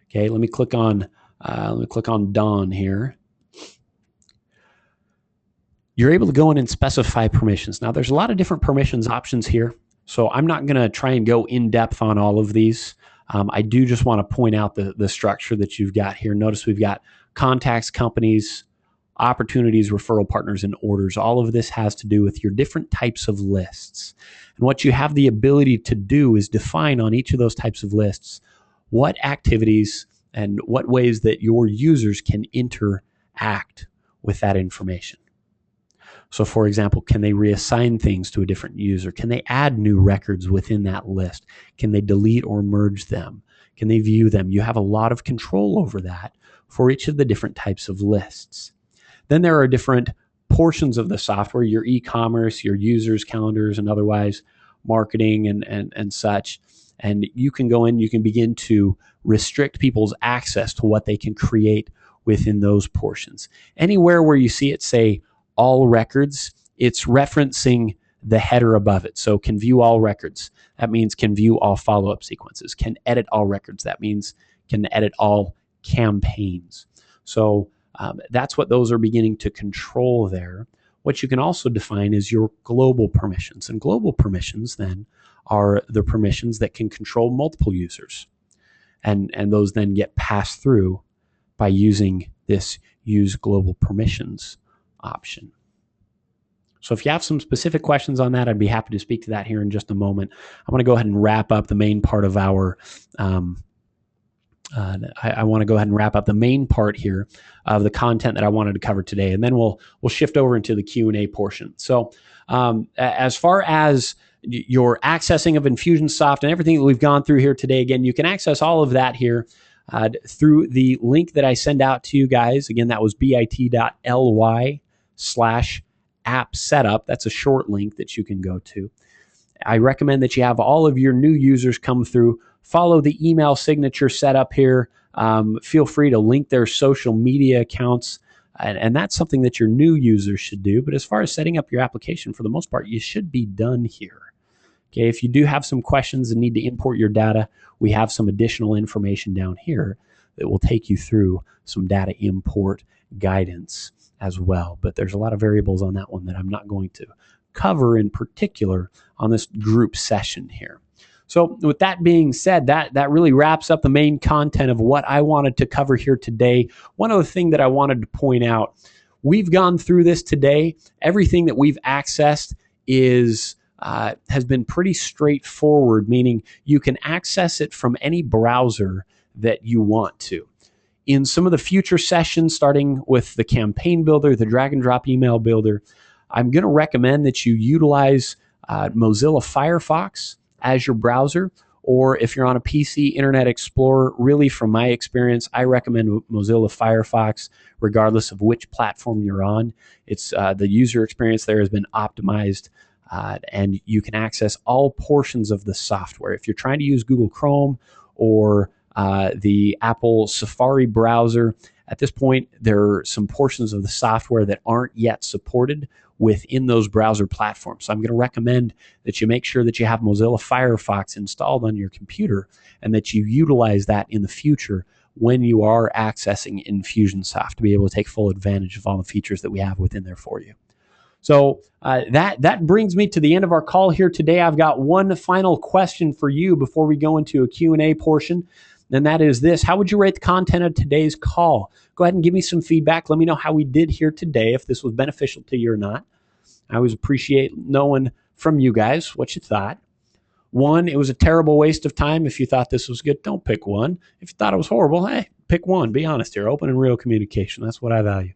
Okay, let me click on Dawn here. You're able to go in and specify permissions. Now, there's a lot of different permissions options here, so I'm not going to try and go in depth on all of these. I do just want to point out the structure that you've got here. Notice we've got contacts, companies, opportunities, referral partners, and orders. All of this has to do with your different types of lists. And what you have the ability to do is define on each of those types of lists what activities and what ways that your users can interact with that information. So for example, can they reassign things to a different user? Can they add new records within that list? Can they delete or merge them? Can they view them? You have a lot of control over that for each of the different types of lists. Then there are different portions of the software, your e-commerce, your users, calendars, and otherwise marketing and such. And you can go in, you can begin to restrict people's access to what they can create within those portions. Anywhere where you see it say all records, it's referencing the header above it. So can view all records. That means can view all follow-up sequences. Can edit all records. That means can edit all campaigns. So that's what those are beginning to control there. What you can also define is your global permissions. And global permissions then are the permissions that can control multiple users. And those then get passed through by using this use global permissions option. So if you have some specific questions on that, I'd be happy to speak to that here in just a moment. I'm going to go ahead and wrap up the main part of our I want to go ahead and wrap up the main part here of the content that I wanted to cover today, and then we'll shift over into the Q&A portion. So as far as your accessing of Infusionsoft and everything that we've gone through here today, again, you can access all of that here through the link that I send out to you guys. Again, that was bit.ly/app setup. That's a short link that you can go to. I recommend that you have all of your new users come through, follow the email signature setup here feel free to link their social media accounts. And that's something that your new users should do. But as far as setting up your application, for the most part, you should be done here. Okay, if you do have some questions and need to import your data, we have some additional information down here that will take you through some data import guidance as well. But there's a lot of variables on that one that I'm not going to cover in particular on this group session here. So with that being said, that really wraps up the main content of what I wanted to cover here today. One other thing that I wanted to point out, we've gone through this today. Everything that we've accessed has been pretty straightforward, meaning you can access it from any browser that you want to. In some of the future sessions, starting with the campaign builder, the drag and drop email builder, I'm going to recommend that you utilize Mozilla Firefox as your browser, or if you're on a PC, Internet Explorer. Really, from my experience, I recommend Mozilla Firefox regardless of which platform you're on. It's the user experience there has been optimized, and you can access all portions of the software. If you're trying to use Google Chrome or the Apple Safari browser, at this point, there are some portions of the software that aren't yet supported within those browser platforms. So I'm going to recommend that you make sure that you have Mozilla Firefox installed on your computer and that you utilize that in the future when you are accessing Infusionsoft to be able to take full advantage of all the features that we have within there for you. So that brings me to the end of our call here today. I've got one final question for you before we go into a Q&A portion. And that is this: how would you rate the content of today's call? Go ahead and give me some feedback. Let me know how we did here today, if this was beneficial to you or not. I always appreciate knowing from you guys what you thought. 1, it was a terrible waste of time. If you thought this was good, don't pick 1. If you thought it was horrible, hey, pick 1. Be honest here. Open and real communication. That's what I value.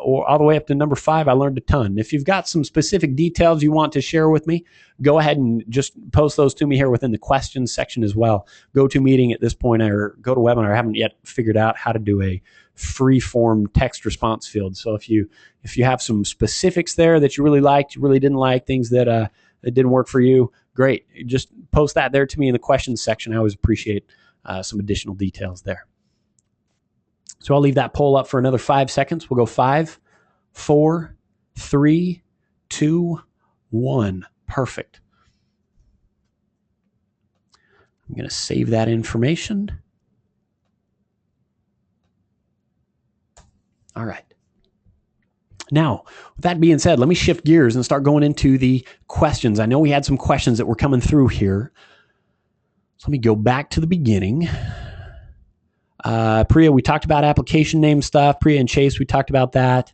Or all the way up to number 5, I learned a ton. If you've got some specific details you want to share with me, go ahead and just post those to me here within the questions section as well. GoToMeeting at this point, or GoToWebinar, I haven't yet figured out how to do a free form text response field. So if you have some specifics there that you really liked, you really didn't like, things that didn't work for you, great. Just post that there to me in the questions section. I always appreciate some additional details there. So I'll leave that poll up for another 5 seconds. We'll go 5, 4, 3, 2, 1. Perfect. I'm going to save that information. All right. Now, with that being said, let me shift gears and start going into the questions. I know we had some questions that were coming through here. So let me go back to the beginning. Priya, we talked about application name stuff. Priya and Chase, we talked about that.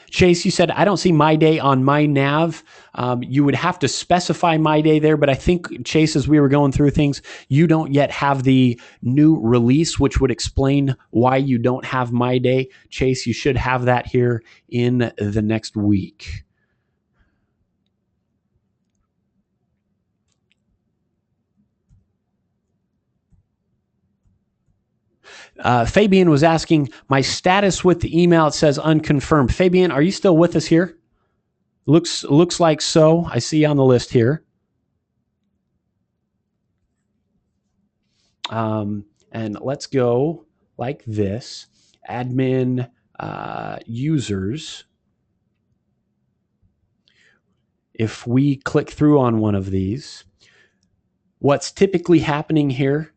Chase, you said, I don't see My Day on My Nav. You would have to specify My Day there, but I think, Chase, as we were going through things, you don't yet have the new release, which would explain why you don't have My Day. Chase, you should have that here in the next week. Fabian was asking my status with the email. It says unconfirmed. Fabian, are you still with us here? Looks like so. I see you on the list here. And let's go like this. Admin users. If we click through on one of these, what's typically happening here,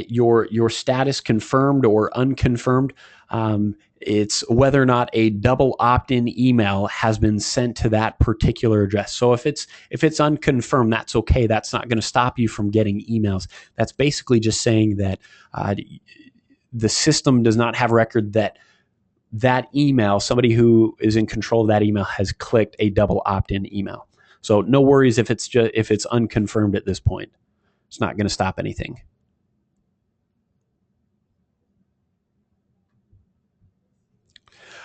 your status confirmed or unconfirmed, it's whether or not a double opt-in email has been sent to that particular address. So if it's unconfirmed, that's okay. That's not going to stop you from getting emails. That's basically just saying that the system does not have record that email, somebody who is in control of that email has clicked a double opt-in email. So no worries if it's unconfirmed at this point. It's not going to stop anything.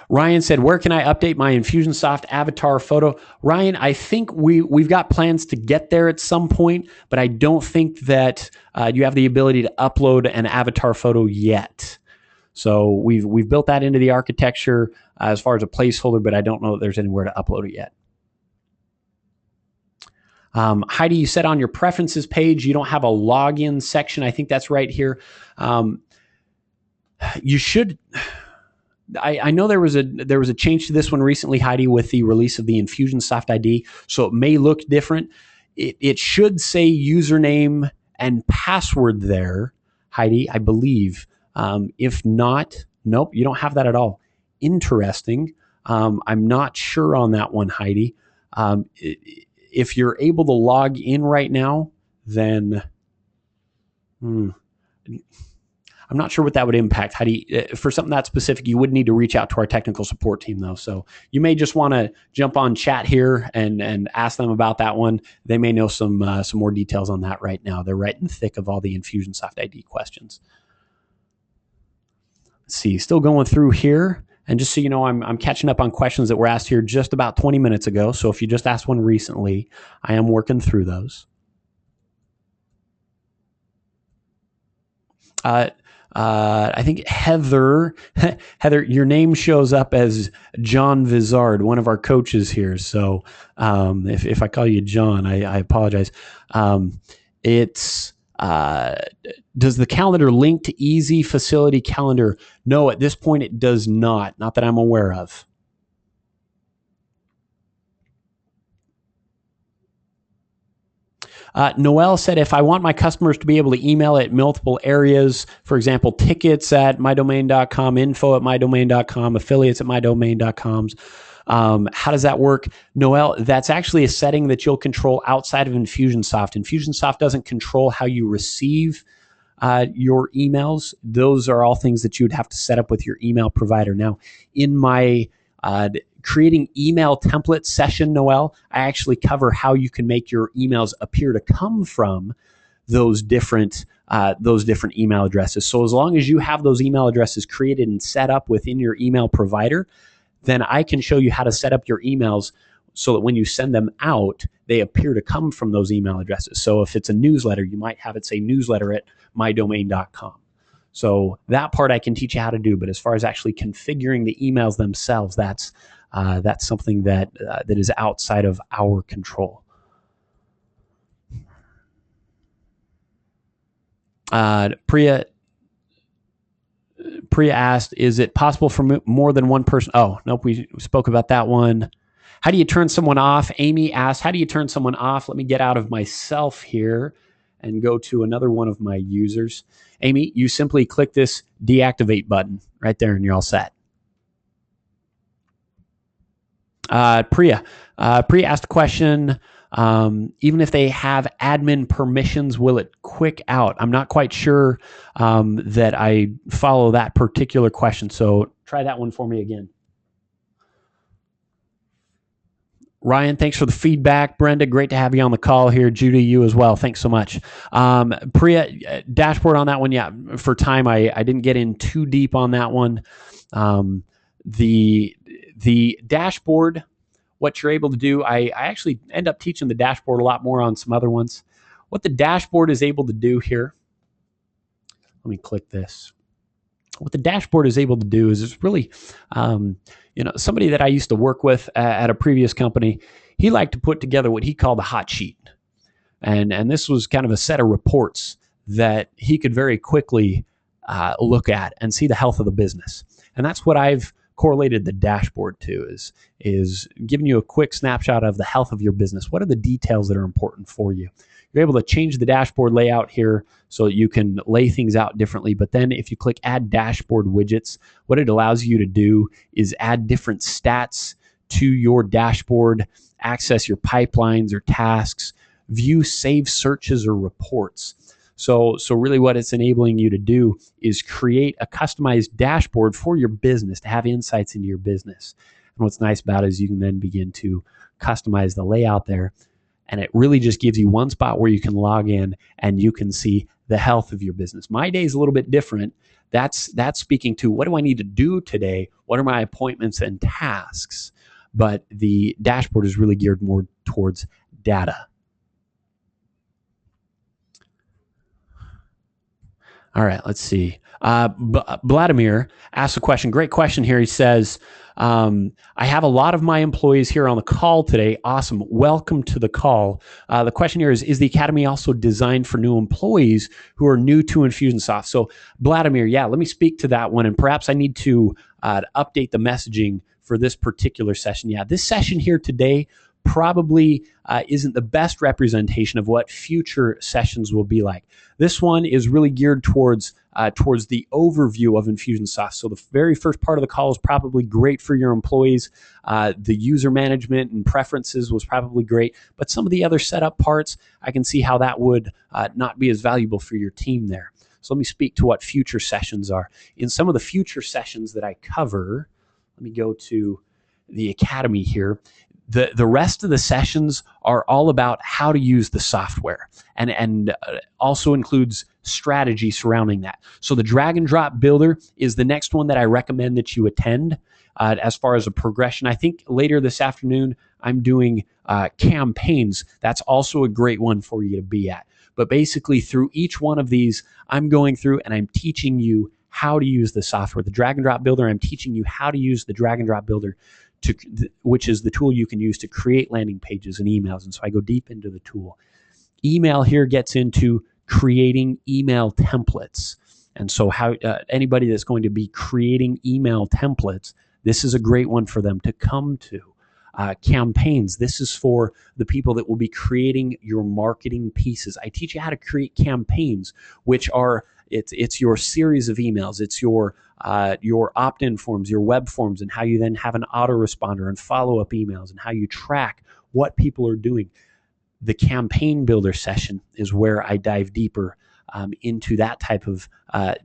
Ryan said, where can I update my Infusionsoft avatar photo? Ryan, I think we've got plans to get there at some point, but I don't think that you have the ability to upload an avatar photo yet. So we've built that into the architecture as far as a placeholder, but I don't know that there's anywhere to upload it yet. Heidi, you said on your preferences page, you don't have a login section. I think that's right here. You should. I know there was a change to this one recently, Heidi, with the release of the Infusionsoft Id, so it may look different. It should say username and password there, Heidi, I believe. If not, nope, you don't have that at all. Interesting. I'm not sure on that one, Heidi. If you're able to log in right now, then I'm not sure what that would impact. Heidi, for something that specific, you would need to reach out to our technical support team, though. So you may just want to jump on chat here and ask them about that one. They may know some more details on that right now. They're right in the thick of all the Infusionsoft ID questions. Let's see, still going through here. And just so you know, I'm catching up on questions that were asked here just about 20 minutes ago. So if you just asked one recently, I am working through those. I think Heather, your name shows up as John Vizard, one of our coaches here. So if I call you John, I apologize. It's does the calendar link to Easy Facility Calendar? No, at this point it does not that I'm aware of. Noel said, if I want my customers to be able to email at multiple areas, for example, tickets at mydomain.com, info at mydomain.com, affiliates at mydomain.com, how does that work? Noel, that's actually a setting that you'll control outside of Infusionsoft. Infusionsoft doesn't control how you receive your emails. Those are all things that you would have to set up with your email provider. Now, in my creating email template session, Noel, I actually cover how you can make your emails appear to come from those different email addresses. So as long as you have those email addresses created and set up within your email provider, then I can show you how to set up your emails so that when you send them out, they appear to come from those email addresses. So if it's a newsletter, you might have it say newsletter at mydomain.com. So that part I can teach you how to do. But as far as actually configuring the emails themselves, that's something that is outside of our control. Priya asked, is it possible for more than one person? Oh, nope, we spoke about that one. How do you turn someone off? Amy asked, how do you turn someone off? Let me get out of myself here and go to another one of my users. Amy, you simply click this deactivate button right there and you're all set. Priya asked a question, even if they have admin permissions, will it quick out? I'm not quite sure that I follow that particular question, so try that one for me again. Ryan, thanks for the feedback. Brenda, great to have you on the call here. Judy, you as well. Thanks so much. Priya, dashboard on that one. Yeah, for time, I didn't get in too deep on that one. The dashboard, what you're able to do, I actually end up teaching the dashboard a lot more on some other ones. What the dashboard is able to do here, let me click this. What the dashboard is able to do is it's really, somebody that I used to work with at a previous company, he liked to put together what he called a hot sheet. And this was kind of a set of reports that he could very quickly look at and see the health of the business. And that's what I've correlated the dashboard to, is giving you a quick snapshot of the health of your business. What are the details that are important for you? You're able to change the dashboard layout here so that you can lay things out differently. But then if you click Add Dashboard Widgets, what it allows you to do is add different stats to your dashboard, access your pipelines or tasks, view saved searches or reports. So really what it's enabling you to do is create a customized dashboard for your business to have insights into your business. And what's nice about it is you can then begin to customize the layout there. And it really just gives you one spot where you can log in and you can see the health of your business. My day is a little bit different. That's speaking to what do I need to do today? What are my appointments and tasks? But the dashboard is really geared more towards data. All right, let's see. Vladimir asked a question. Great question here. He says, I have a lot of my employees here on the call today. Awesome. Welcome to the call. The question here is the Academy also designed for new employees who are new to Infusionsoft? So Vladimir, yeah, let me speak to that one. And perhaps I need to update the messaging for this particular session. Yeah, this session here today probably isn't the best representation of what future sessions will be like. This one is really geared towards the overview of Infusionsoft. So the very first part of the call is probably great for your employees. The user management and preferences was probably great, but some of the other setup parts, I can see how that would not be as valuable for your team there. So let me speak to what future sessions are. In some of the future sessions that I cover, let me go to the Academy here. The rest of the sessions are all about how to use the software and also includes strategy surrounding that. So the drag and drop builder is the next one that I recommend that you attend as far as a progression. I think later this afternoon, I'm doing campaigns. That's also a great one for you to be at. But basically through each one of these, I'm going through and I'm teaching you how to use the software. The drag and drop builder, I'm teaching you how to use the drag and drop builder, which is the tool you can use to create landing pages and emails. And so I go deep into the tool. Email here gets into creating email templates. And so how anybody that's going to be creating email templates, this is a great one for them to come to. Campaigns, this is for the people that will be creating your marketing pieces. I teach you how to create campaigns, which are it's your series of emails. It's your opt-in forms, your web forms, and how you then have an autoresponder and follow-up emails and how you track what people are doing. The campaign builder session is where I dive deeper into that type of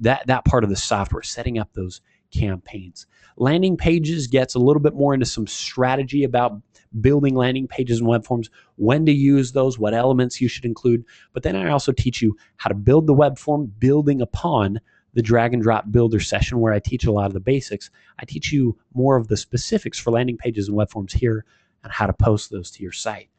that part of the software, setting up those campaigns. Landing pages gets a little bit more into some strategy about building landing pages and web forms, when to use those, what elements you should include. But then I also teach you how to build the web form, building upon the drag and drop builder session where I teach a lot of the basics. I teach you more of the specifics for landing pages and web forms here and how to post those to your site.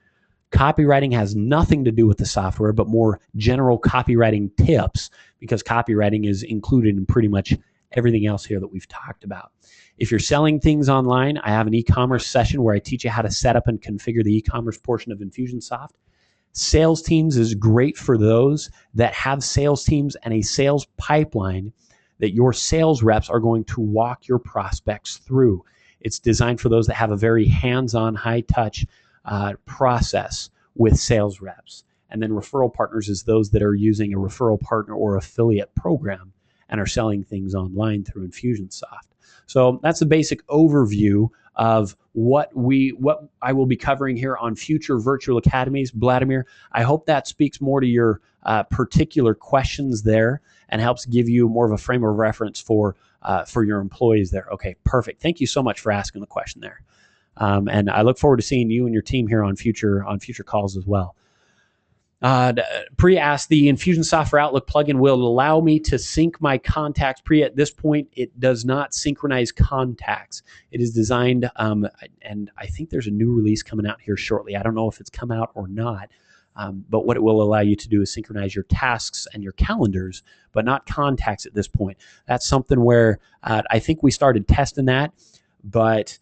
Copywriting has nothing to do with the software, but more general copywriting tips, because copywriting is included in pretty much everything else here that we've talked about. If you're selling things online, I have an e-commerce session where I teach you how to set up and configure the e-commerce portion of Infusionsoft. Sales teams is great for those that have sales teams and a sales pipeline that your sales reps are going to walk your prospects through. It's designed for those that have a very hands-on, high-touch process with sales reps. And then referral partners is those that are using a referral partner or affiliate program and are selling things online through Infusionsoft. So that's a basic overview of what I will be covering here on future virtual academies. Vladimir, I hope that speaks more to your particular questions there and helps give you more of a frame of reference for your employees there. Okay, perfect. Thank you so much for asking the question there. And I look forward to seeing you and your team here on future calls as well. Priya asked, the Infusion Software Outlook plugin will allow me to sync my contacts. Priya, at this point, it does not synchronize contacts. It is designed, and I think there's a new release coming out here shortly. I don't know if it's come out or not, but what it will allow you to do is synchronize your tasks and your calendars, but not contacts at this point. That's something where I think we started testing that, but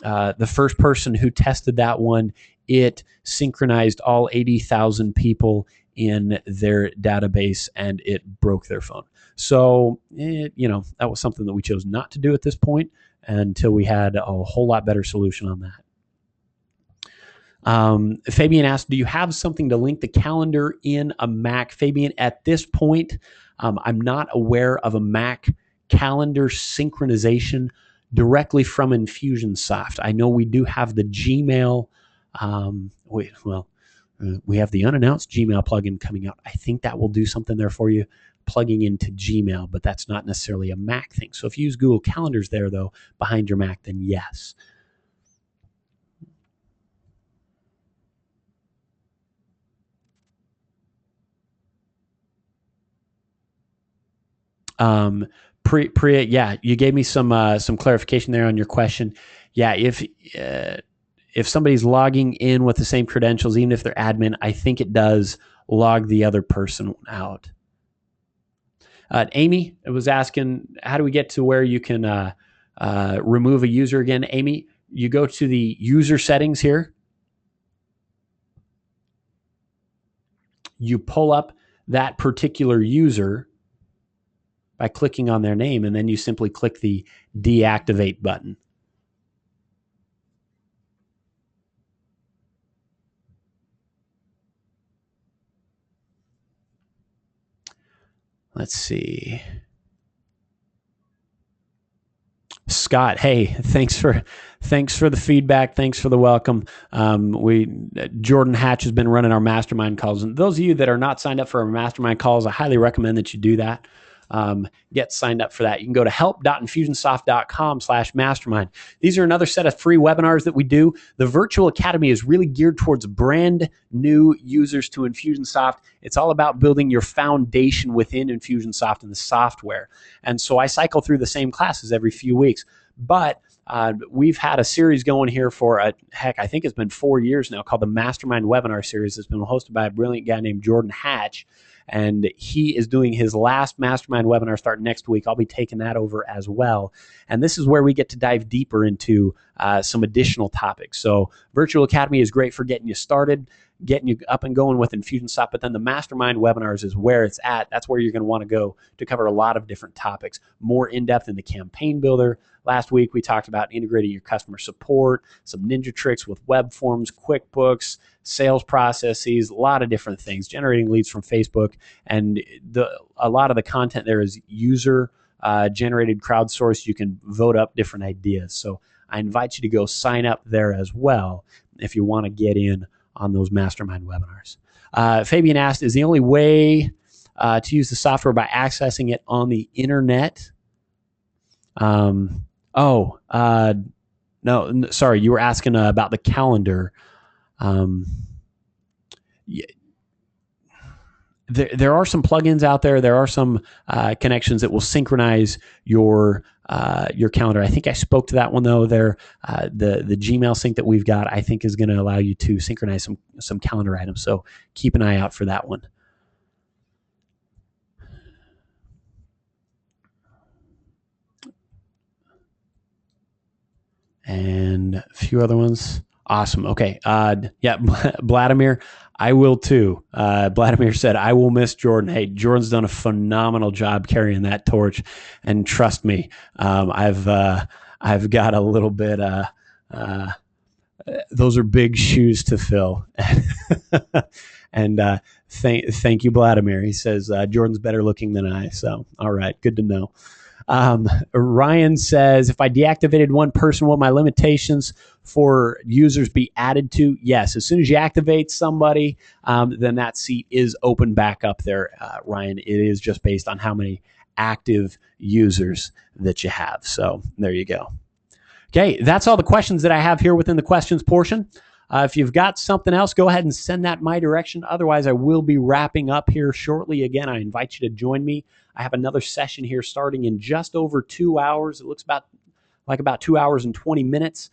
the first person who tested that one, it synchronized all 80,000 people in their database and it broke their phone. So, that was something that we chose not to do at this point until we had a whole lot better solution on that. Fabian asked, do you have something to link the calendar in a Mac? Fabian, at this point, I'm not aware of a Mac calendar synchronization directly from Infusionsoft. I know we do have the Gmail. We have the unannounced Gmail plugin coming out. I think that will do something there for you, plugging into Gmail, but that's not necessarily a Mac thing. So if you use Google Calendars there, though, behind your Mac, then yes. Priya, yeah, you gave me some clarification there on your question. Yeah, if somebody's logging in with the same credentials, even if they're admin, I think it does log the other person out. Amy was asking, how do we get to where you can remove a user again? Amy, you go to the user settings here. You pull up that particular user by clicking on their name, and then you simply click the deactivate button. Let's see. Scott, hey, thanks for the feedback. Thanks for the welcome. Jordan Hatch has been running our mastermind calls, and those of you that are not signed up for our mastermind calls, I highly recommend that you do that. Get signed up for that. You can go to help.infusionsoft.com/mastermind. These are another set of free webinars that we do. The Virtual Academy is really geared towards brand new users to Infusionsoft. It's all about building your foundation within Infusionsoft and the software. And so I cycle through the same classes every few weeks. But we've had a series going here for, I think it's been 4 years now, called the Mastermind Webinar Series. It's been hosted by a brilliant guy named Jordan Hatch. And he is doing his last Mastermind webinar starting next week. I'll be taking that over as well. And this is where we get to dive deeper into some additional topics. So Virtual Academy is great for getting you started, getting you up and going with Infusionsoft, but then the Mastermind webinars is where it's at. That's where you're going to want to go to cover a lot of different topics, more in-depth in the campaign builder. Last week, we talked about integrating your customer support, some ninja tricks with web forms, QuickBooks, sales processes, a lot of different things, generating leads from Facebook. And a lot of the content there is user generated, crowdsourced. You can vote up different ideas. So I invite you to go sign up there as well if you want to get in on those mastermind webinars. Fabian asked, is the only way to use the software by accessing it on the internet? No, sorry, you were asking about the calendar. There are some plugins out there. There are some connections that will synchronize your calendar. I think I spoke to that one though. There, the Gmail sync that we've got, I think, is going to allow you to synchronize some calendar items. So keep an eye out for that one. And a few other ones. Awesome. Okay. Yeah, Vladimir, I will too. Vladimir said, I will miss Jordan. Hey, Jordan's done a phenomenal job carrying that torch. And trust me, I've got a little bit, those are big shoes to fill. And thank you, Vladimir. He says, Jordan's better looking than I. So, all right. Good to know. Ryan says, if I deactivated one person, will my limitations for users be added to? Yes. As soon as you activate somebody, then that seat is open back up there, Ryan. It is just based on how many active users that you have. So there you go. Okay, that's all the questions that I have here within the questions portion. If you've got something else, go ahead and send that my direction. Otherwise, I will be wrapping up here shortly. Again, I invite you to join me. I have another session here starting in just over 2 hours. It looks like about 2 hours and 20 minutes.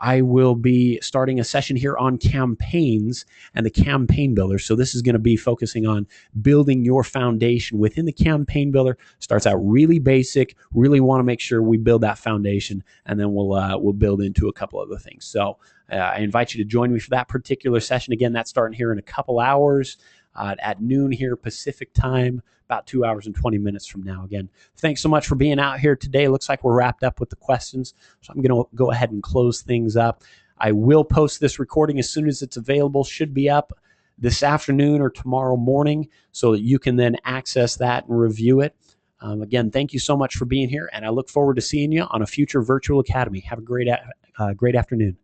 I will be starting a session here on campaigns and the campaign builder. So this is going to be focusing on building your foundation within the campaign builder. Starts out really basic. Really want to make sure we build that foundation, and then we'll build into a couple other things. So I invite you to join me for that particular session. Again, that's starting here in a couple hours at noon here Pacific time, about 2 hours and 20 minutes from now. Again, thanks so much for being out here today. Looks like we're wrapped up with the questions, so I'm going to go ahead and close things up. I will post this recording as soon as it's available. Should be up this afternoon or tomorrow morning, so that you can then access that and review it. Again, thank you so much for being here, and I look forward to seeing you on a future Virtual Academy. Have a great afternoon.